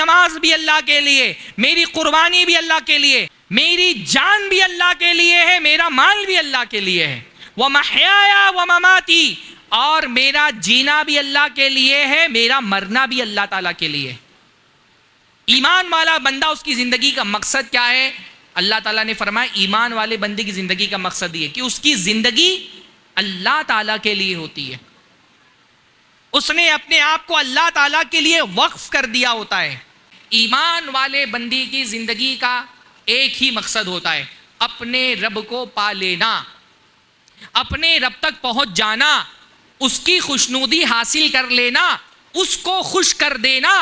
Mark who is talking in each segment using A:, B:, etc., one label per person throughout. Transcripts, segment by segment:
A: نماز بھی اللہ کے لیے، میری قربانی بھی اللہ کے لیے، میری جان بھی اللہ کے لیے ہے، میرا مال بھی اللہ کے لیے ہے، وَمَحْيَايَ وَمَمَاتِي، اور میرا جینا بھی اللہ کے لیے ہے، میرا مرنا بھی اللہ تعالیٰ کے لیے ہے۔ ایمان والا بندہ، اس کی زندگی کا مقصد کیا ہے؟ اللہ تعالیٰ نے فرمایا ایمان والے بندے کی زندگی کا مقصد یہ کہ اس کی زندگی اللہ تعالیٰ کے لیے ہوتی ہے، اس نے اپنے آپ کو اللہ تعالیٰ کے لیے وقف کر دیا ہوتا ہے۔ ایمان والے بندے کی زندگی کا ایک ہی مقصد ہوتا ہے، اپنے رب کو پا لینا، اپنے رب تک پہنچ جانا، اس کی خوشنودی حاصل کر لینا، اس کو خوش کر دینا،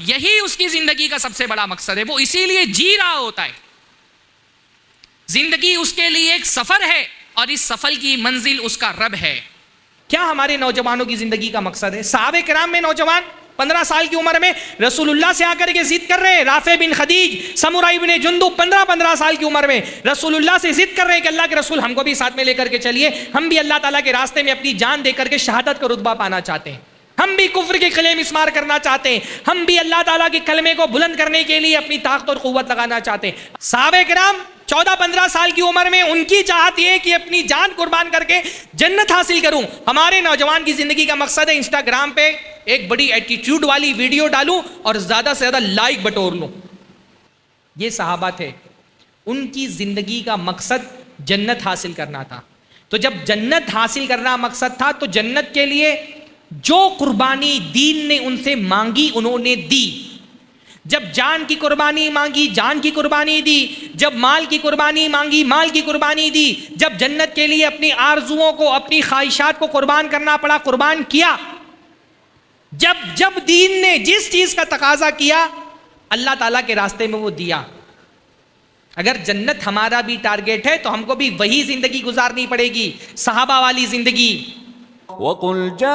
A: یہی اس کی زندگی کا سب سے بڑا مقصد ہے۔ وہ اسی لیے جی رہا ہوتا ہے۔ زندگی اس کے لیے ایک سفر ہے اور اس سفر کی منزل اس کا رب ہے۔ کیا ہمارے نوجوانوں کی زندگی کا مقصد ہے؟ صحابہ کرام میں نوجوان 15 سال کی عمر میں رسول اللہ سے آ کر کے ضد کر رہے ہیں، رافع بن خدیج، سمورہ بن جندب 15 سال کی عمر میں رسول اللہ سے ضد کر رہے ہیں کہ اللہ کے رسول ہم کو بھی ساتھ میں لے کر کے چلیے، ہم بھی اللہ تعالیٰ کے راستے میں اپنی جان دے کر کے شہادت کا رتبہ پانا چاہتے ہیں، ہم بھی کفر کے کلمے مسمار کرنا چاہتے ہیں، ہم بھی اللہ تعالیٰ کے کلمے کو بلند کرنے کے لیے اپنی طاقت اور قوت لگانا چاہتے ہیں۔ صحابہ کرام 14-15 سال کی عمر میں ان کی چاہت یہ کہ اپنی جان قربان کر کے جنت حاصل کروں۔ ہمارے نوجوان کی زندگی کا مقصد ہے انسٹاگرام پہ ایک بڑی ایٹیٹیوڈ والی ویڈیو ڈالوں اور زیادہ سے زیادہ لائک بٹور لوں۔ یہ صحابہ تھے، ان کی زندگی کا مقصد جنت حاصل کرنا تھا۔ تو جب جنت حاصل کرنا مقصد تھا تو جنت کے لیے جو قربانی دین نے ان سے مانگی انہوں نے دی۔ جب جان کی قربانی مانگی جان کی قربانی دی، جب مال کی قربانی مانگی مال کی قربانی دی، جب جنت کے لیے اپنی آرزوؤں کو اپنی خواہشات کو قربان کرنا پڑا قربان کیا۔ جب دین نے جس چیز کا تقاضا کیا اللہ تعالیٰ کے راستے میں وہ دیا۔ اگر جنت ہمارا بھی ٹارگیٹ ہے تو ہم کو بھی وہی زندگی گزارنی پڑے گی، صحابہ والی زندگی۔
B: وَقُلْ جَاءَ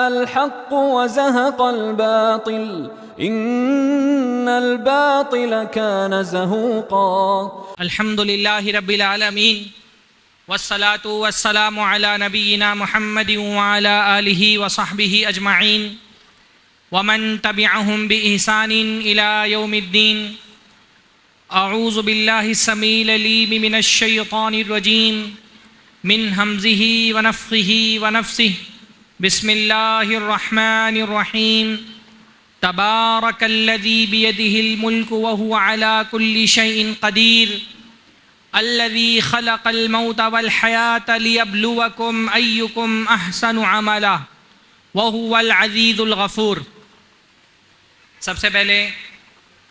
B: الْحَقُّ وَزَهَقَ الْبَاطِلُ إِنَّ الْبَاطِلَ كَانَ زَهُوقًا۔
A: الحمدللہ رب العالمین والصلاة والسلام علی نبینا محمد وعلی آلہ وصحبہ اجمعین ومن تبعہم بإحسان إلی یوم الدین۔ اعوذ باللہ السمیع العلیم من الشیطان الرجیم من حمزہ ونفخہ ونفثہ، بسم اللہ الرحمن الرحیم، تبارک الذی بیدہ الملک وہو علی کل شیء قدیر، الذی خلق الموت والحیاة لیبلوکم ایکم احسن عملا وہو العزیز الغفور۔ سب سے پہلے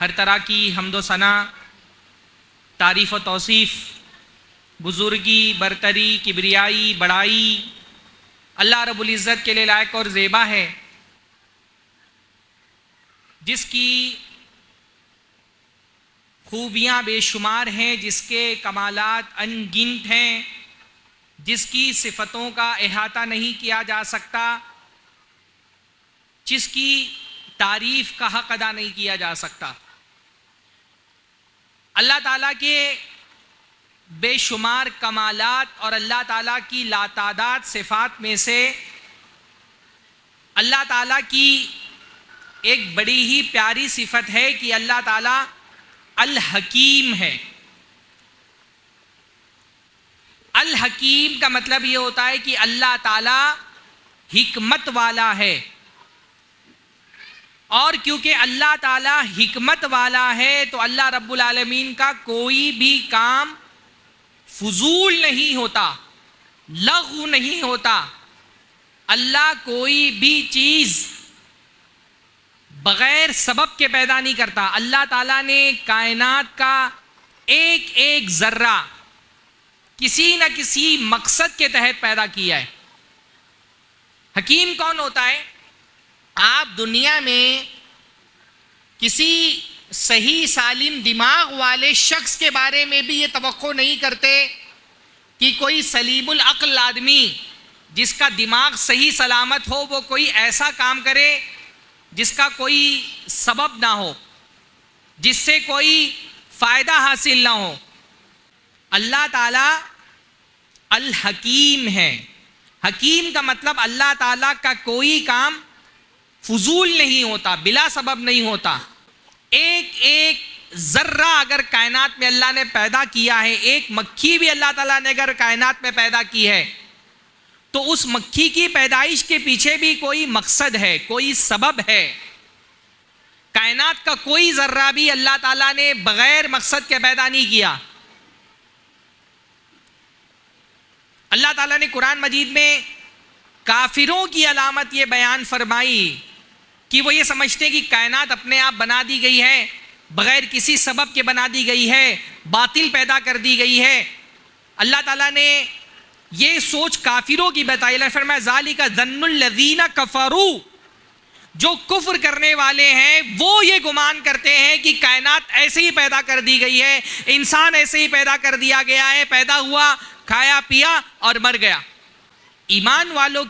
A: ہر طرح کی حمد و ثنا، تعریف و توصیف، بزرگی، برتری، کبریائی، بڑائی اللہ رب العزت کے لیے لائق اور زیبا ہے، جس کی خوبیاں بے شمار ہیں، جس کے کمالات ان گنت ہیں، جس کی صفتوں کا احاطہ نہیں کیا جا سکتا، جس کی تعریف کا حق ادا نہیں کیا جا سکتا۔ اللہ تعالیٰ کے بے شمار کمالات اور اللہ تعالیٰ کی لاتعداد صفات میں سے اللہ تعالیٰ کی ایک بڑی ہی پیاری صفت ہے کہ اللہ تعالیٰ الحکیم ہے۔ الحکیم کا مطلب یہ ہوتا ہے کہ اللہ تعالیٰ حکمت والا ہے، اور کیونکہ اللہ تعالیٰ حکمت والا ہے تو اللہ رب العالمین کا کوئی بھی کام فضول نہیں ہوتا، لغو نہیں ہوتا۔ اللہ کوئی بھی چیز بغیر سبب کے پیدا نہیں کرتا۔ اللہ تعالیٰ نے کائنات کا ایک ایک ذرہ کسی نہ کسی مقصد کے تحت پیدا کیا ہے۔ حکیم کون ہوتا ہے؟ آپ دنیا میں کسی صحیح سالم دماغ والے شخص کے بارے میں بھی یہ توقع نہیں کرتے کہ کوئی سلیم العقل آدمی جس کا دماغ صحیح سلامت ہو وہ کوئی ایسا کام کرے جس کا کوئی سبب نہ ہو، جس سے کوئی فائدہ حاصل نہ ہو۔ اللہ تعالیٰ الحکیم ہے۔ حکیم کا مطلب اللہ تعالیٰ کا کوئی کام فضول نہیں ہوتا، بلا سبب نہیں ہوتا. ایک ایک ذرہ اگر کائنات میں اللہ نے پیدا کیا ہے، ایک مکھی بھی اللہ تعالیٰ نے اگر کائنات میں پیدا کی ہے، تو اس مکھی کی پیدائش کے پیچھے بھی کوئی مقصد ہے، کوئی سبب ہے. کائنات کا کوئی ذرہ بھی اللہ تعالیٰ نے بغیر مقصد کے پیدا نہیں کیا. اللہ تعالیٰ نے قرآن مجید میں کافروں کی علامت یہ بیان فرمائی کہ وہ یہ سمجھتے کہ کائنات اپنے آپ بنا دی گئی ہے، بغیر کسی سبب کے بنا دی گئی ہے، باطل پیدا کر دی گئی ہے. اللہ تعالیٰ نے یہ سوچ کافروں کی بتائی. اللہ فرمایا ذالک ظن الذین کفروا، جو کفر کرنے والے ہیں وہ یہ گمان کرتے ہیں کہ کائنات ایسے ہی پیدا کر دی گئی ہے، انسان ایسے ہی پیدا کر دیا گیا ہے، پیدا ہوا، کھایا پیا اور مر گیا. ایمان والوں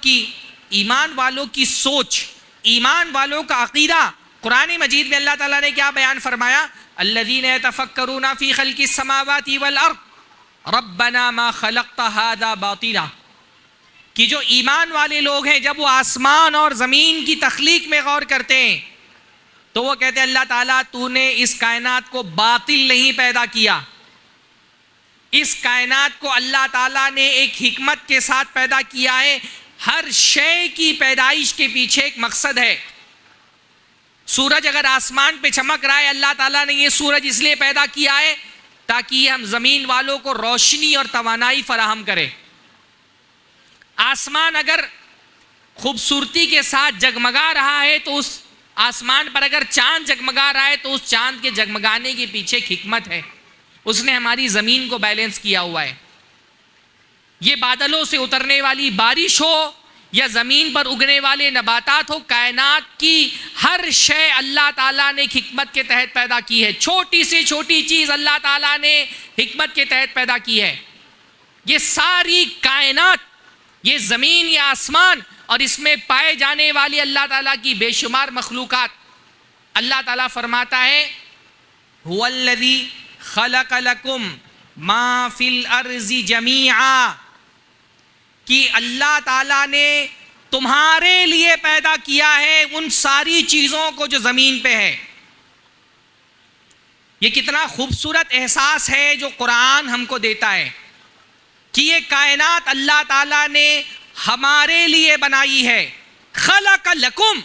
A: کی سوچ، ایمان والوں کا عقیدہ، قرآن مجید میں اللہ تعالیٰ نے کیا بیان فرمایا؟ الذین یتفکرون فی خلق السماوات والارض ربنا ما خلقت ھذا باطلا، کہ جو ایمان والے لوگ ہیں جب وہ آسمان اور زمین کی تخلیق میں غور کرتے ہیں تو وہ کہتے ہیں اللہ تعالیٰ تو نے اس کائنات کو باطل نہیں پیدا کیا، اس کائنات کو اللہ تعالیٰ نے ایک حکمت کے ساتھ پیدا کیا ہے. ہر شے کی پیدائش کے پیچھے ایک مقصد ہے. سورج اگر آسمان پہ چمک رہا ہے، اللہ تعالیٰ نے یہ سورج اس لیے پیدا کیا ہے تاکہ ہم زمین والوں کو روشنی اور توانائی فراہم کرے. آسمان اگر خوبصورتی کے ساتھ جگمگا رہا ہے تو اس آسمان پر اگر چاند جگمگا رہا ہے تو اس چاند کے جگمگانے کے پیچھے ایک حکمت ہے. اس نے ہماری زمین کو بیلنس کیا ہوا ہے. یہ بادلوں سے اترنے والی بارش ہو یا زمین پر اگنے والے نباتات ہو، کائنات کی ہر شے اللہ تعالیٰ نے ایک حکمت کے تحت پیدا کی ہے. چھوٹی سے چھوٹی چیز اللہ تعالیٰ نے حکمت کے تحت پیدا کی ہے. یہ ساری کائنات، یہ زمین، یہ آسمان اور اس میں پائے جانے والی اللہ تعالیٰ کی بے شمار مخلوقات، اللہ تعالیٰ فرماتا ہے هو الذی خلق لکم ما فی الارض جمیعا، کہ اللہ تعالیٰ نے تمہارے لیے پیدا کیا ہے ان ساری چیزوں کو جو زمین پہ ہے. یہ کتنا خوبصورت احساس ہے جو قرآن ہم کو دیتا ہے کہ یہ کائنات اللہ تعالیٰ نے ہمارے لیے بنائی ہے. خلق لکم،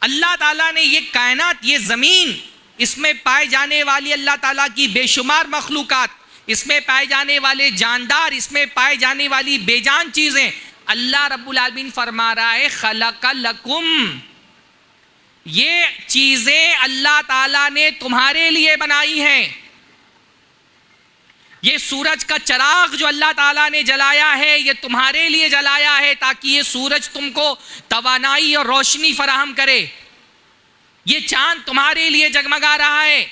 A: اللہ تعالیٰ نے یہ کائنات، یہ زمین، اس میں پائے جانے والی اللہ تعالیٰ کی بے شمار مخلوقات، اس میں پائے جانے والے جاندار، اس میں پائے جانے والی بے جان چیزیں، اللہ رب العالمین فرما رہا ہے خلق لکم، یہ چیزیں اللہ تعالیٰ نے تمہارے لیے بنائی ہیں. یہ سورج کا چراغ جو اللہ تعالیٰ نے جلایا ہے یہ تمہارے لیے جلایا ہے تاکہ یہ سورج تم کو توانائی اور روشنی فراہم کرے. یہ چاند تمہارے لیے جگمگا رہا ہے،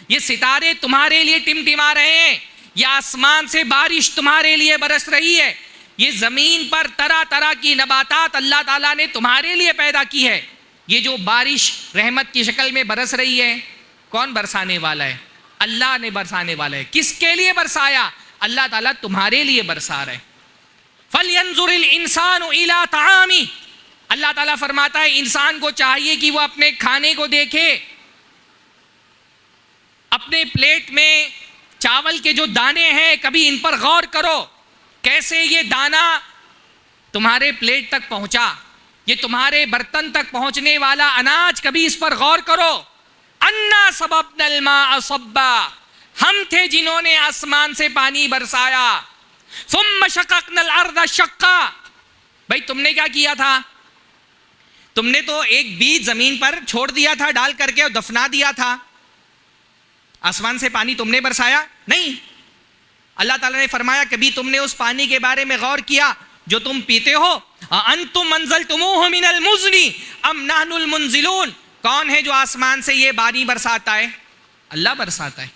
A: یہ ستارے تمہارے لیے ٹمٹما رہے ہیں، یہ آسمان سے بارش تمہارے لیے برس رہی ہے، یہ زمین پر طرح طرح کی نباتات اللہ تعالیٰ نے تمہارے لیے پیدا کی ہے. یہ جو بارش رحمت کی شکل میں برس رہی ہے، کون برسانے والا ہے؟ اللہ نے برسانے والا ہے. کس کے لیے برسایا؟ اللہ تعالیٰ تمہارے لیے برسا رہے. فَلْيَنْظُرِ الْإِنسَانُ إِلَىٰ طَعَامِهِ، اللہ تعالیٰ فرماتا ہے انسان کو چاہیے کہ وہ اپنے کھانے کو دیکھے. اپنے پلیٹ میں چاول کے جو دانے ہیں کبھی ان پر غور کرو، کیسے یہ دانہ تمہارے پلیٹ تک پہنچا، یہ تمہارے برتن تک پہنچنے والا اناج، کبھی اس پر غور کرو. اَنَّا صَبَبْنَا الْمَاءَ صَبًّا، ہم تھے جنہوں نے آسمان سے پانی برسایا. ثُمَّ شَقَقْنَا الْأَرْضَ شَقًّا، بھائی تم نے کیا کیا تھا؟ تم نے تو ایک بیج زمین پر چھوڑ دیا تھا ڈال کر کے اور دفنا دیا تھا. آسمان سے پانی تم نے برسایا نہیں. اللہ تعالیٰ نے فرمایا کبھی تم نے اس پانی کے بارے میں غور کیا جو تم پیتے ہو؟ أَأَنْتُمْ أَنزَلْتُمُوهُ مِنَ الْمُزْنِ أَمْ نَحْنُ الْمُنزِلُونَ، کون ہے جو آسمان سے یہ پانی برساتا ہے؟ اللہ برساتا ہے.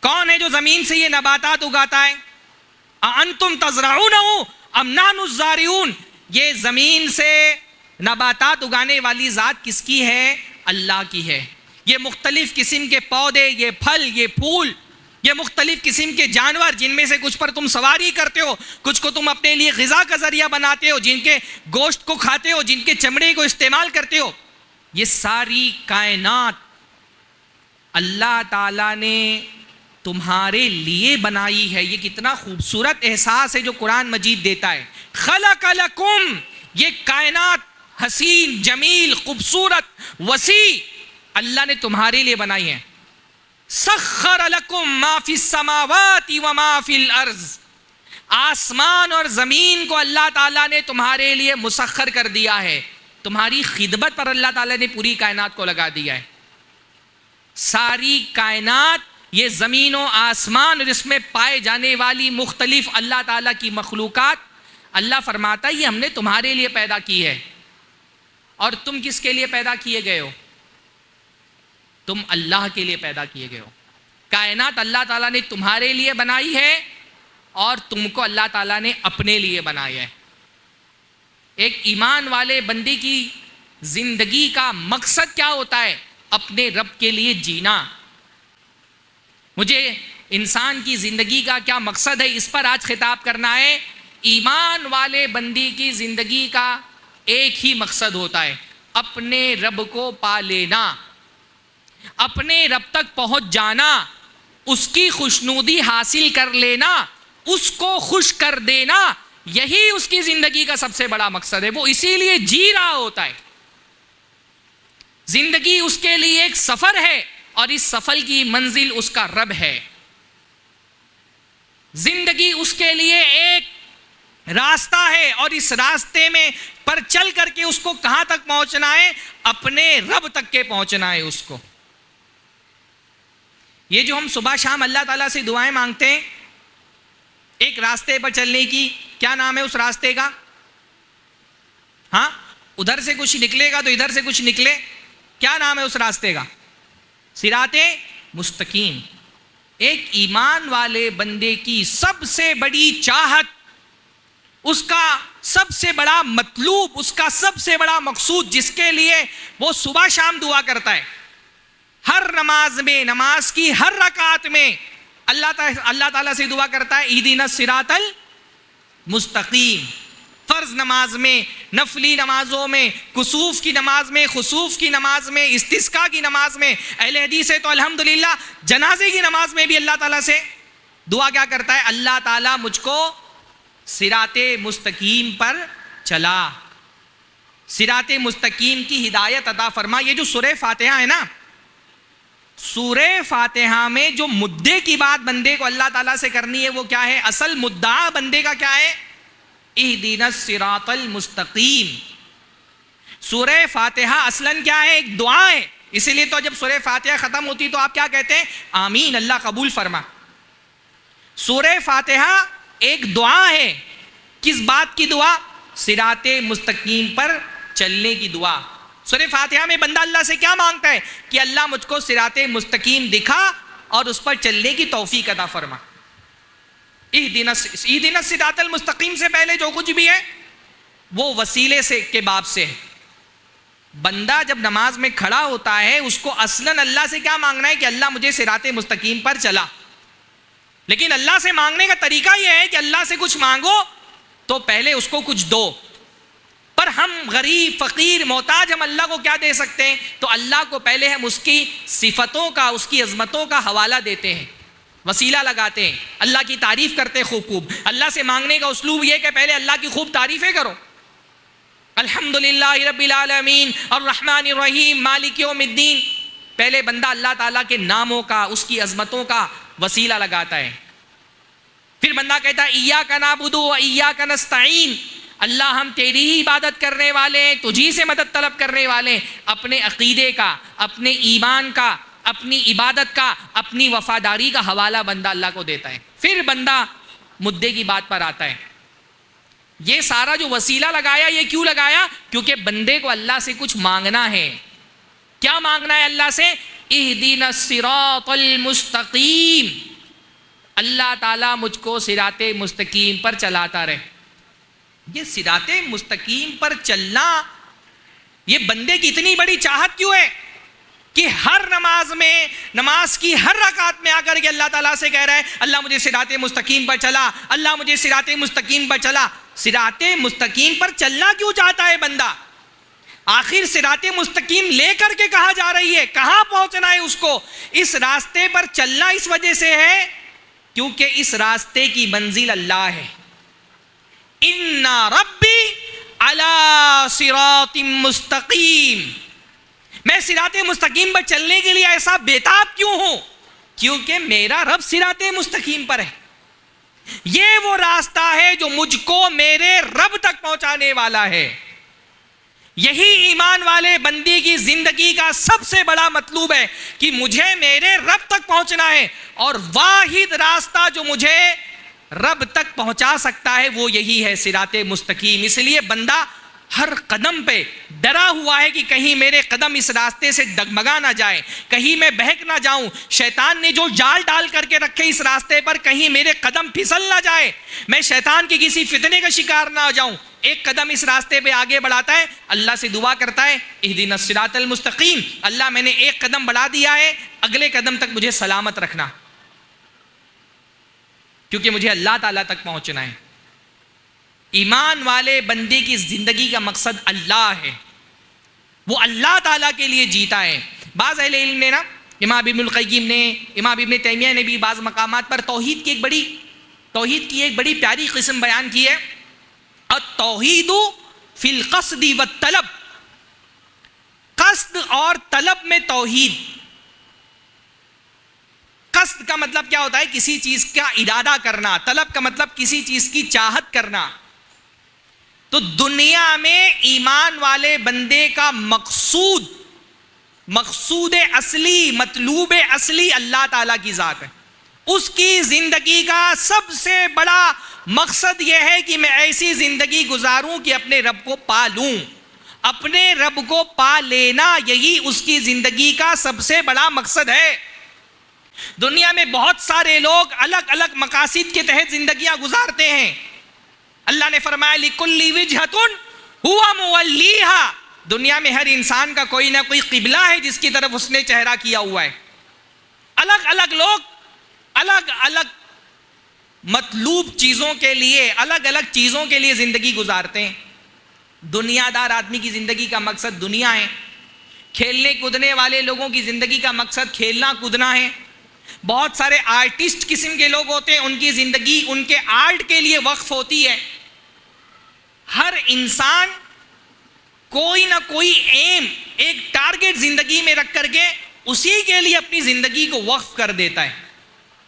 A: کون ہے جو زمین سے یہ نباتات اگاتا ہے؟ أَأَنْتُمْ تَزْرَعُونَهُ أَمْ نَحْنُ الزَّارِعُونَ، یہ زمین سے نباتات اگانے والی ذات کس کی ہے؟ اللہ کی ہے. یہ مختلف قسم کے پودے، یہ پھل، یہ پھول، یہ مختلف قسم کے جانور جن میں سے کچھ پر تم سواری کرتے ہو، کچھ کو تم اپنے لیے غذا کا ذریعہ بناتے ہو، جن کے گوشت کو کھاتے ہو، جن کے چمڑے کو استعمال کرتے ہو، یہ ساری کائنات اللہ تعالیٰ نے تمہارے لیے بنائی ہے۔ یہ کتنا خوبصورت احساس ہے جو قرآن مجید دیتا ہے۔ خلق لکم، یہ کائنات حسین، جمیل، خوبصورت، وسیع اللہ نے تمہارے لیے بنائی ہے۔ سخر لکم ما فی السماوات وما فی الارض، آسمان اور زمین کو اللہ تعالیٰ نے تمہارے لیے مسخر کر دیا ہے، تمہاری خدمت پر اللہ تعالیٰ نے پوری کائنات کو لگا دیا ہے۔ ساری کائنات، یہ زمین و آسمان اور اس میں پائے جانے والی مختلف اللہ تعالیٰ کی مخلوقات، اللہ فرماتا ہے یہ ہم نے تمہارے لیے پیدا کی ہے۔ اور تم کس کے لیے پیدا کیے گئے ہو؟ تم اللہ کے لیے پیدا کیے گئے ہو۔ کائنات اللہ تعالیٰ نے تمہارے لیے بنائی ہے اور تم کو اللہ تعالیٰ نے اپنے لیے بنایا ہے۔ ایک ایمان والے بندے کی زندگی کا مقصد کیا ہوتا ہے؟ اپنے رب کے لیے جینا۔ مجھے انسان کی زندگی کا کیا مقصد ہے، اس پر آج خطاب کرنا ہے۔ ایمان والے بندے کی زندگی کا ایک ہی مقصد ہوتا ہے، اپنے رب کو پا لینا، اپنے رب تک پہنچ جانا، اس کی خوشنودی حاصل کر لینا، اس کو خوش کر دینا، یہی اس کی زندگی کا سب سے بڑا مقصد ہے۔ وہ اسی لیے جی رہا ہوتا ہے۔ زندگی اس کے لیے ایک سفر ہے اور اس سفر کی منزل اس کا رب ہے۔ زندگی اس کے لیے ایک راستہ ہے اور اس راستے میں پر چل کر کے اس کو کہاں تک پہنچنا ہے؟ اپنے رب تک کے پہنچنا ہے اس کو۔ یہ جو ہم صبح شام اللہ تعالیٰ سے دعائیں مانگتے ہیں ایک راستے پر چلنے کی، کیا نام ہے اس راستے کا؟ ہاں، ادھر سے کچھ نکلے گا تو ادھر سے کچھ نکلے، کیا نام ہے اس راستے کا؟ صراط مستقیم۔ ایک ایمان والے بندے کی سب سے بڑی چاہت، اس کا سب سے بڑا مطلوب، اس کا سب سے بڑا مقصود جس کے لیے وہ صبح شام دعا کرتا ہے، ہر نماز میں، نماز کی ہر رکعت میں اللہ تعالیٰ سے دعا کرتا ہے اہدنا الصراط المستقیم۔ فرض نماز میں، نفلی نمازوں میں، کسوف کی نماز میں، خسوف کی نماز میں، استسقاء کی نماز میں، اہل حدیث ہے تو الحمدللہ جنازے کی نماز میں بھی اللہ تعالیٰ سے دعا کیا کرتا ہے؟ اللہ تعالیٰ مجھ کو صراط مستقیم پر چلا، صراط مستقیم کی ہدایت عطا فرما۔ یہ جو سورہ فاتحہ ہے نا، سورہ فاتحہ میں جو مدعے کی بات بندے کو اللہ تعالیٰ سے کرنی ہے وہ کیا ہے؟ اصل مدعا بندے کا کیا ہے؟ اہدنا الصراط المستقیم۔ سورہ فاتحہ اصلاً کیا ہے؟ ایک دعا ہے۔ اسی لیے تو جب سورہ فاتحہ ختم ہوتی تو آپ کیا کہتے ہیں؟ آمین، اللہ قبول فرما۔ سورہ فاتحہ ایک دعا ہے، کس بات کی دعا؟ صراط مستقیم پر چلنے کی دعا۔ سورہ فاتحہ میں بندہ اللہ سے کیا مانگتا ہے؟ کہ اللہ مجھ کو صراط مستقیم دکھا اور اس پر چلنے کی توفیق عطا فرما۔ اہدنا الصراط المستقیم سے پہلے جو کچھ بھی ہے وہ وسیلے سے کے باب سے ہے۔ بندہ جب نماز میں کھڑا ہوتا ہے اس کو اصلاً اللہ سے کیا مانگنا ہے؟ کہ اللہ مجھے صراط مستقیم پر چلا۔ لیکن اللہ سے مانگنے کا طریقہ یہ ہے کہ اللہ سے کچھ مانگو تو پہلے اس کو کچھ دو۔ پر ہم غریب، فقیر، محتاج، ہم اللہ کو کیا دے سکتے ہیں؟ تو اللہ کو پہلے ہم اس کی صفتوں کا، اس کی عظمتوں کا حوالہ دیتے ہیں، وسیلہ لگاتے ہیں، اللہ کی تعریف کرتے ہیں خوب۔ اللہ سے مانگنے کا اسلوب یہ کہ پہلے اللہ کی خوب تعریفیں کرو۔ الحمدللہ رب العالمین الرحمن الرحیم مالک یوم الدین۔ پہلے بندہ اللہ تعالیٰ کے ناموں کا، اس کی عظمتوں کا وسیلہ لگاتا ہے۔ پھر بندہ کہتا ہے ایاک نعبد و ایاک نستعین، اللہ ہم تیری ہی عبادت کرنے والے ہیں، تجھی سے مدد طلب کرنے والے ہیں۔ اپنے عقیدے کا، اپنے ایمان کا، اپنی عبادت کا، اپنی وفاداری کا حوالہ بندہ اللہ کو دیتا ہے۔ پھر بندہ مدعے کی بات پر آتا ہے۔ یہ سارا جو وسیلہ لگایا یہ کیوں لگایا؟ کیونکہ بندے کو اللہ سے کچھ مانگنا ہے۔ کیا مانگنا ہے اللہ سے؟ اہدنا الصراط المستقیم، اللہ تعالیٰ مجھ کو صراط مستقیم پر چلاتا رہے۔ یہ صراط مستقیم پر چلنا یہ بندے کی اتنی بڑی چاہت کیوں ہے؟ کہ ہر نماز میں، نماز کی ہر رکعت میں آ کر کے اللہ تعالیٰ سے کہہ رہا ہے اللہ مجھے صراط مستقیم پر چلا، اللہ مجھے صراط مستقیم پر چلا۔ صراط مستقیم پر چلنا کیوں چاہتا ہے بندہ؟ آخر صراط مستقیم لے کر کے کہاں جا رہی ہے، کہاں پہنچنا ہے اس کو؟ اس راستے پر چلنا اس وجہ سے ہے کیونکہ اس راستے کی منزل اللہ ہے۔ ان ربی علی صراط مستقیم، میں صراط مستقیم پر چلنے کے لیے ایسا بیتاب کیوں ہوں؟ کیونکہ میرا رب صراط مستقیم پر ہے۔ یہ وہ راستہ ہے جو مجھ کو میرے رب تک پہنچانے والا ہے۔ یہی ایمان والے بندے کی زندگی کا سب سے بڑا مطلوب ہے کہ مجھے میرے رب تک پہنچنا ہے، اور واحد راستہ جو مجھے رب تک پہنچا سکتا ہے وہ یہی ہے، صراط مستقیم۔ اس لیے بندہ ہر قدم پہ ڈرا ہوا ہے کہ کہیں میرے قدم اس راستے سے ڈگمگا نہ جائے، کہیں میں بہک نہ جاؤں، شیطان نے جو جال ڈال کر کے رکھے اس راستے پر کہیں میرے قدم پھسل نہ جائے، میں شیطان کی کسی فتنے کا شکار نہ ہو جاؤں۔ ایک قدم اس راستے پہ آگے بڑھاتا ہے، اللہ سے دعا کرتا ہے اہدنا الصراط المستقیم، اللہ میں نے ایک قدم بڑھا دیا ہے، اگلے قدم تک مجھے سلامت رکھنا، کیونکہ مجھے اللہ تعالیٰ تک پہنچنا ہے۔ ایمان والے بندے کی زندگی کا مقصد اللہ ہے، وہ اللہ تعالیٰ کے لیے جیتا ہے۔ بعض اہل علم نے نا، امام ابن القیم نے، امام ابن تیمیہ نے بھی بعض مقامات پر توحید کی ایک بڑی پیاری قسم بیان کی ہے، التوحید فی القصد والطلب، قصد اور طلب میں توحید۔ قصد کا مطلب کیا ہوتا ہے؟ کسی چیز کا ارادہ کرنا، طلب کا مطلب کسی چیز کی چاہت کرنا۔ تو دنیا میں ایمان والے بندے کا مقصود اصلی، مطلوب اصلی اللہ تعالیٰ کی ذات ہے۔ اس کی زندگی کا سب سے بڑا مقصد یہ ہے کہ میں ایسی زندگی گزاروں کہ اپنے رب کو پا لوں، اپنے رب کو پا لینا، یہی اس کی زندگی کا سب سے بڑا مقصد ہے۔ دنیا میں بہت سارے لوگ الگ الگ مقاصد کے تحت زندگیاں گزارتے ہیں۔ اللہ نے فرمایا لِكُلِّ وِجْهَةٌ هُوَ مُوَلِّيهَا، دنیا میں ہر انسان کا کوئی نہ کوئی قبلہ ہے جس کی طرف اس نے چہرہ کیا ہوا ہے۔ الگ الگ لوگ الگ الگ مطلوب چیزوں کے لیے، الگ الگ چیزوں کے لیے زندگی گزارتے ہیں۔ دنیا دار آدمی کی زندگی کا مقصد دنیا ہے، کھیلنے کودنے والے لوگوں کی زندگی کا مقصد کھیلنا کودنا ہے۔ بہت سارے آرٹسٹ قسم کے لوگ ہوتے ہیں، ان کی زندگی ان کے آرٹ کے لیے وقف ہوتی ہے۔ ہر انسان کوئی نہ کوئی ایم، ایک ٹارگٹ زندگی میں رکھ کر کے اسی کے لیے اپنی زندگی کو وقف کر دیتا ہے۔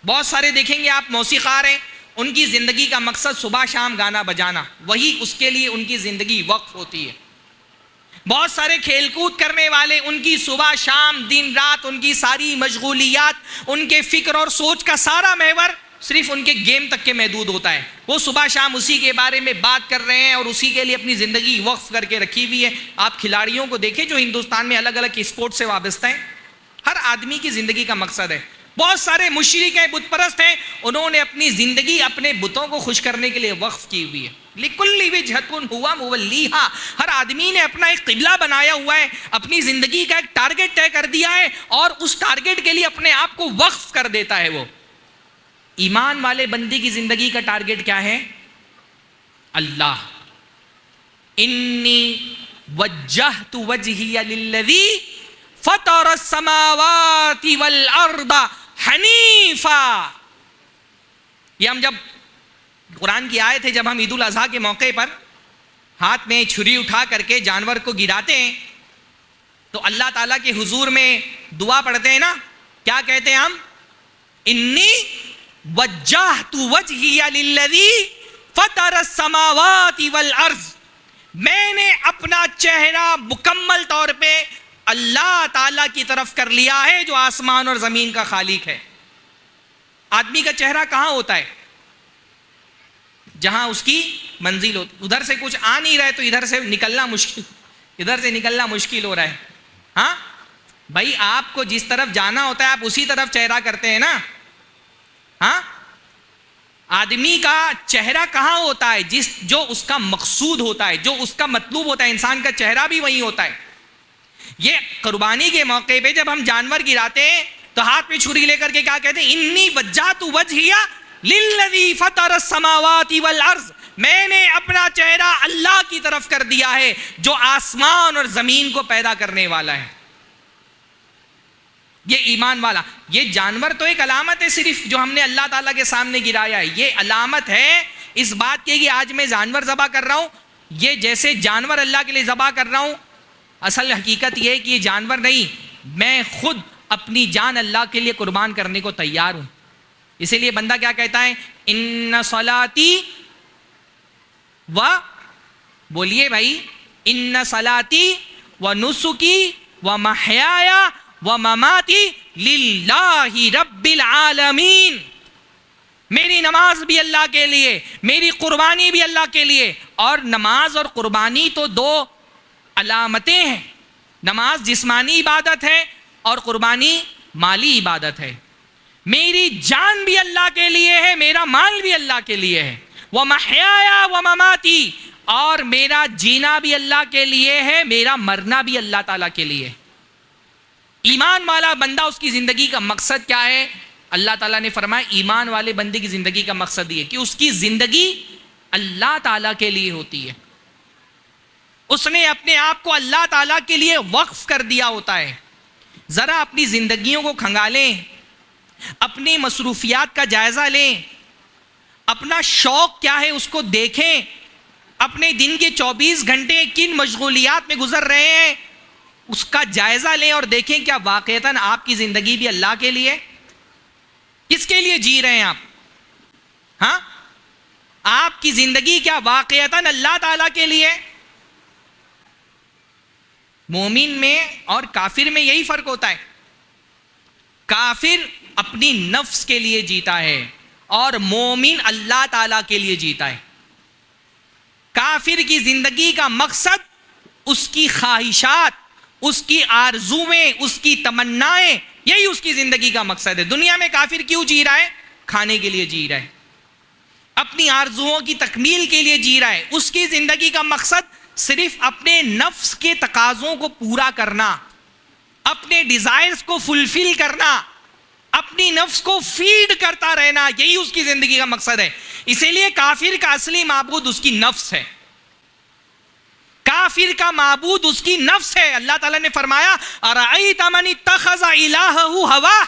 A: بہت سارے دیکھیں گے آپ موسیقار ہیں، ان کی زندگی کا مقصد صبح شام گانا بجانا، وہی اس کے لیے ان کی زندگی وقف ہوتی ہے۔ بہت سارے کھیل کود کرنے والے، ان کی صبح شام دن رات ان کی ساری مشغولیات، ان کے فکر اور سوچ کا سارا محور صرف ان کے گیم تک کے محدود ہوتا ہے۔ وہ صبح شام اسی کے بارے میں بات کر رہے ہیں اور اسی کے لیے اپنی زندگی وقف کر کے رکھی ہوئی ہے۔ آپ کھلاڑیوں کو دیکھیں جو ہندوستان میں الگ الگ اسپورٹ سے وابستہ ہیں، ہر آدمی کی زندگی کا مقصد ہے۔ بہت سارے مشرک ہیں، بت پرست ہیں، انہوں نے اپنی زندگی اپنے بتوں کو خوش کرنے کے لیے وقف کی ہوئی ہے۔ لِكُلِّ وِجْهَةٌ هُوَ مُوَلِّيهَا، ہر آدمی نے اپنا ایک قبلہ بنایا ہوا ہے، اپنی زندگی کا ایک ٹارگٹ طے کر دیا ہے اور اس ٹارگٹ کے لیے اپنے آپ کو وقف کر دیتا ہے۔ وہ ایمان والے بندے کی زندگی کا ٹارگٹ کیا ہے؟ اللہ۔ انی وجہت وجہی للذی فطر السماوات والارض حنیفا۔ یہ ہم جب قرآن کی آیت ہے، جب ہم عید الاضحیٰ کے موقع پر ہاتھ میں چھری اٹھا کر کے جانور کو گراتے ہیں تو اللہ تعالیٰ کے حضور میں دعا پڑھتے ہیں نا، کیا کہتے ہیں ہم؟ انی وجہت وجہی للذی فطر السماوات والارض، میں نے اپنا چہرہ مکمل طور پہ اللہ تعالیٰ کی طرف کر لیا ہے جو آسمان اور زمین کا خالق ہے۔ آدمی کا چہرہ کہاں ہوتا ہے؟ جہاں اس کی منزل ہوتی، ادھر سے کچھ آ نہیں رہا ہے تو ادھر سے نکلنا مشکل ہو رہا ہے۔ ہاں بھائی، آپ کو جس طرف جانا ہوتا ہے آپ اسی طرف چہرہ کرتے ہیں نا۔ ہاں، آدمی کا چہرہ کہاں ہوتا ہے؟ جو اس کا مقصود ہوتا ہے، جو اس کا مطلوب ہوتا ہے، انسان کا چہرہ بھی وہی ہوتا ہے۔ یہ قربانی کے موقع پہ جب ہم جانور گراتے ہیں تو ہاتھ میں چھری لے کر کے کیا کہتے ہیں؟ انی وجہت وجہی للذی فطر السماوات والارض، میں نے اپنا چہرہ اللہ کی طرف کر دیا ہے جو آسمان اور زمین کو پیدا کرنے والا ہے۔ یہ ایمان والا، یہ جانور تو ایک علامت ہے صرف جو ہم نے اللہ تعالیٰ کے سامنے گرایا ہے، یہ علامت ہے اس بات کی کہ آج میں جانور ذبح کر رہا ہوں، یہ جیسے جانور اللہ کے لیے ذبح کر رہا ہوں، اصل حقیقت یہ ہے کہ یہ جانور نہیں، میں خود اپنی جان اللہ کے لیے قربان کرنے کو تیار ہوں۔ اسی لیے بندہ کیا کہتا ہے؟ ان صلاتی و، بولیے بھائی، ان صلاتی و نسکی و محیایا و مماتی للہ رب العالمین، میری نماز بھی اللہ کے لیے، میری قربانی بھی اللہ کے لیے۔ اور نماز اور قربانی تو دو علامتیں ہیں، نماز جسمانی عبادت ہے اور قربانی مالی عبادت ہے۔ میری جان بھی اللہ کے لیے ہے، میرا مال بھی اللہ کے لیے ہے۔ وَمَحْيَايَ وَمَمَاتِي، اور میرا جینا بھی اللہ کے لیے ہے، میرا مرنا بھی اللہ تعالیٰ کے لیے۔ ایمان والا بندہ، اس کی زندگی کا مقصد کیا ہے؟ اللہ تعالیٰ نے فرمایا ایمان والے بندے کی زندگی کا مقصد یہ کہ اس کی زندگی اللہ تعالیٰ کے لیے ہوتی ہے، اس نے اپنے آپ کو اللہ تعالیٰ کے لیے وقف کر دیا ہوتا ہے۔ ذرا اپنی زندگیوں کو کھنگالیں، اپنی مصروفیات کا جائزہ لیں، اپنا شوق کیا ہے اس کو دیکھیں، اپنے دن کے 24 گھنٹے کن مشغولیات میں گزر رہے ہیں اس کا جائزہ لیں اور دیکھیں کیا واقعتاً آپ کی زندگی بھی اللہ کے لیے؟ کس کے لیے جی رہے ہیں آپ؟ ہاں، آپ کی زندگی کیا واقعتاً اللہ تعالیٰ کے لیے؟ مومن میں اور کافر میں یہی فرق ہوتا ہے، کافر اپنی نفس کے لیے جیتا ہے اور مومن اللہ تعالیٰ کے لیے جیتا ہے۔ کافر کی زندگی کا مقصد اس کی خواہشات، اس کی آرزویں، اس کی تمنائیں، یہی اس کی زندگی کا مقصد ہے۔ دنیا میں کافر کیوں جی رہا ہے؟ کھانے کے لیے جی رہا ہے، اپنی آرزوؤں کی تکمیل کے لیے جی رہا ہے۔ اس کی زندگی کا مقصد صرف اپنے نفس کے تقاضوں کو پورا کرنا، اپنے ڈیزائرز کو فلفل کرنا، اپنی نفس کو فیڈ کرتا رہنا، یہی اس کی زندگی کا مقصد ہے۔ اسی لیے کافر کا اصلی معبود اس کی نفس ہے، کافر کا معبود اس کی نفس ہے۔ اللہ تعالیٰ نے فرمایا ارأیت من اتخذ الہہ ہواہ،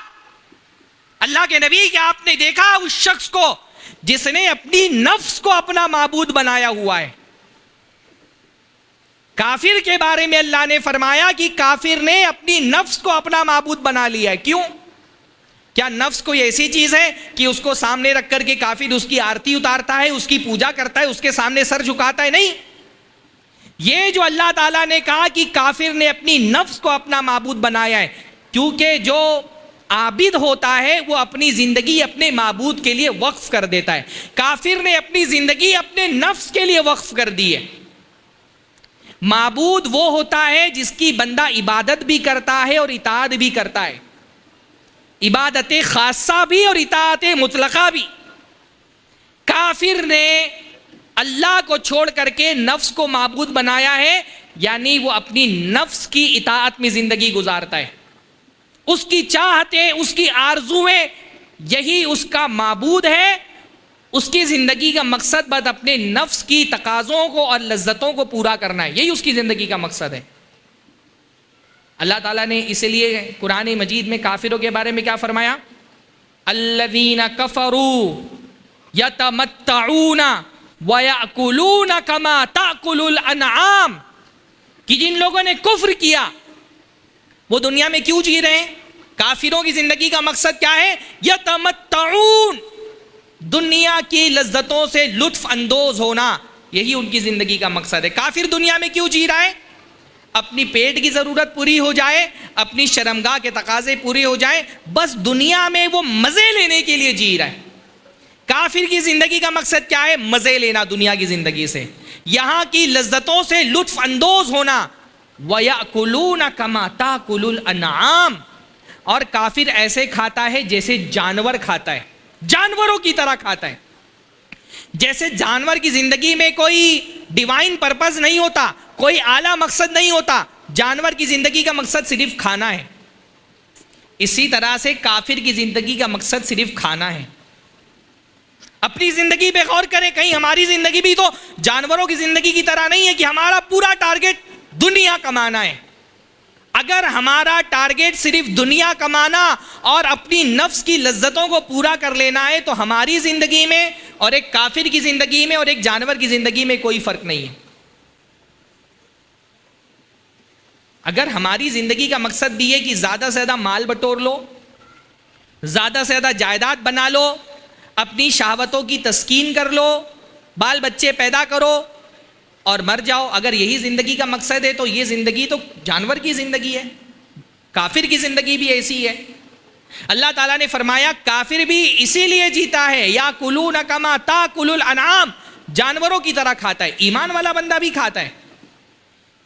A: اللہ کے نبی کیا آپ نے دیکھا اس شخص کو جس نے اپنی نفس کو اپنا معبود بنایا ہوا ہے؟ کافر کے بارے میں اللہ نے فرمایا کہ کافر نے اپنی نفس کو اپنا معبود بنا لیا ہے۔ کیوں؟ کیا نفس کوئی ایسی چیز ہے کہ اس کو سامنے رکھ کر کے کافر اس کی آرتی اتارتا ہے، اس کی پوجا کرتا ہے، اس کے سامنے سر جھکاتا ہے؟ نہیں، یہ جو اللہ تعالیٰ نے کہا کہ کافر نے اپنی نفس کو اپنا معبود بنایا ہے، کیونکہ جو عابد ہوتا ہے وہ اپنی زندگی اپنے معبود کے لیے وقف کر دیتا ہے۔ کافر نے اپنی زندگی اپنے نفس کے لیے وقف کر دی ہے۔ معبود وہ ہوتا ہے جس کی بندہ عبادت بھی کرتا ہے اور اطاعت بھی کرتا ہے، عبادت خاصہ بھی اور اطاعت مطلقہ بھی۔ کافر نے اللہ کو چھوڑ کر کے نفس کو معبود بنایا ہے، یعنی وہ اپنی نفس کی اطاعت میں زندگی گزارتا ہے، اس کی چاہتیں، اس کی آرزویں، یہی اس کا معبود ہے۔ اس کی زندگی کا مقصد بس اپنے نفس کی تقاضوں کو اور لذتوں کو پورا کرنا ہے، یہی اس کی زندگی کا مقصد ہے۔ اللہ تعالیٰ نے اس لیے قرآن مجید میں کافروں کے بارے میں کیا فرمایا؟ الذین کفروا یتمتعون ویأکلون کما تأکل الانعام، کہ جن لوگوں نے کفر کیا وہ دنیا میں کیوں جی رہے ہیں؟ کافروں کی زندگی کا مقصد کیا ہے؟ یتمتعون، دنیا کی لذتوں سے لطف اندوز ہونا، یہی ان کی زندگی کا مقصد ہے۔ کافر دنیا میں کیوں جی رہا ہے؟ اپنی پیٹ کی ضرورت پوری ہو جائے، اپنی شرمگاہ کے تقاضے پورے ہو جائیں، بس دنیا میں وہ مزے لینے کے لیے جی رہا ہے۔ کافر کی زندگی کا مقصد کیا ہے؟ مزے لینا دنیا کی زندگی سے، یہاں کی لذتوں سے لطف اندوز ہونا۔ وَيَأْكُلُونَ كَمَا تَأْكُلُ الْأَنْعَامُ، اور کافر ایسے کھاتا ہے جیسے جانور کھاتا ہے، جانوروں کی طرح کھاتا ہے۔ جیسے جانور کی زندگی میں کوئی ڈیوائن پرپز نہیں ہوتا، کوئی اعلیٰ مقصد نہیں ہوتا، جانور کی زندگی کا مقصد صرف کھانا ہے، اسی طرح سے کافر کی زندگی کا مقصد صرف کھانا ہے۔ اپنی زندگی پہ غور کریں، کہیں ہماری زندگی بھی تو جانوروں کی زندگی کی طرح نہیں ہے کہ ہمارا پورا ٹارگٹ دنیا کمانا ہے۔ اگر ہمارا ٹارگٹ صرف دنیا کمانا اور اپنی نفس کی لذتوں کو پورا کر لینا ہے تو ہماری زندگی میں اور ایک کافر کی زندگی میں اور ایک جانور کی زندگی میں کوئی فرق نہیں ہے۔ اگر ہماری زندگی کا مقصد بھی ہے کہ زیادہ سے زیادہ مال بٹور لو، زیادہ سے زیادہ جائیداد بنا لو، اپنی شہوتوں کی تسکین کر لو، بال بچے پیدا کرو اور مر جاؤ، اگر یہی زندگی کا مقصد ہے تو یہ زندگی تو جانور کی زندگی ہے، کافر کی زندگی بھی ایسی ہے۔ اللہ تعالیٰ نے فرمایا کافر بھی اسی لیے جیتا ہے، یا کلون کما تاکل الانعام، جانوروں کی طرح کھاتا ہے۔ ایمان والا بندہ بھی کھاتا ہے،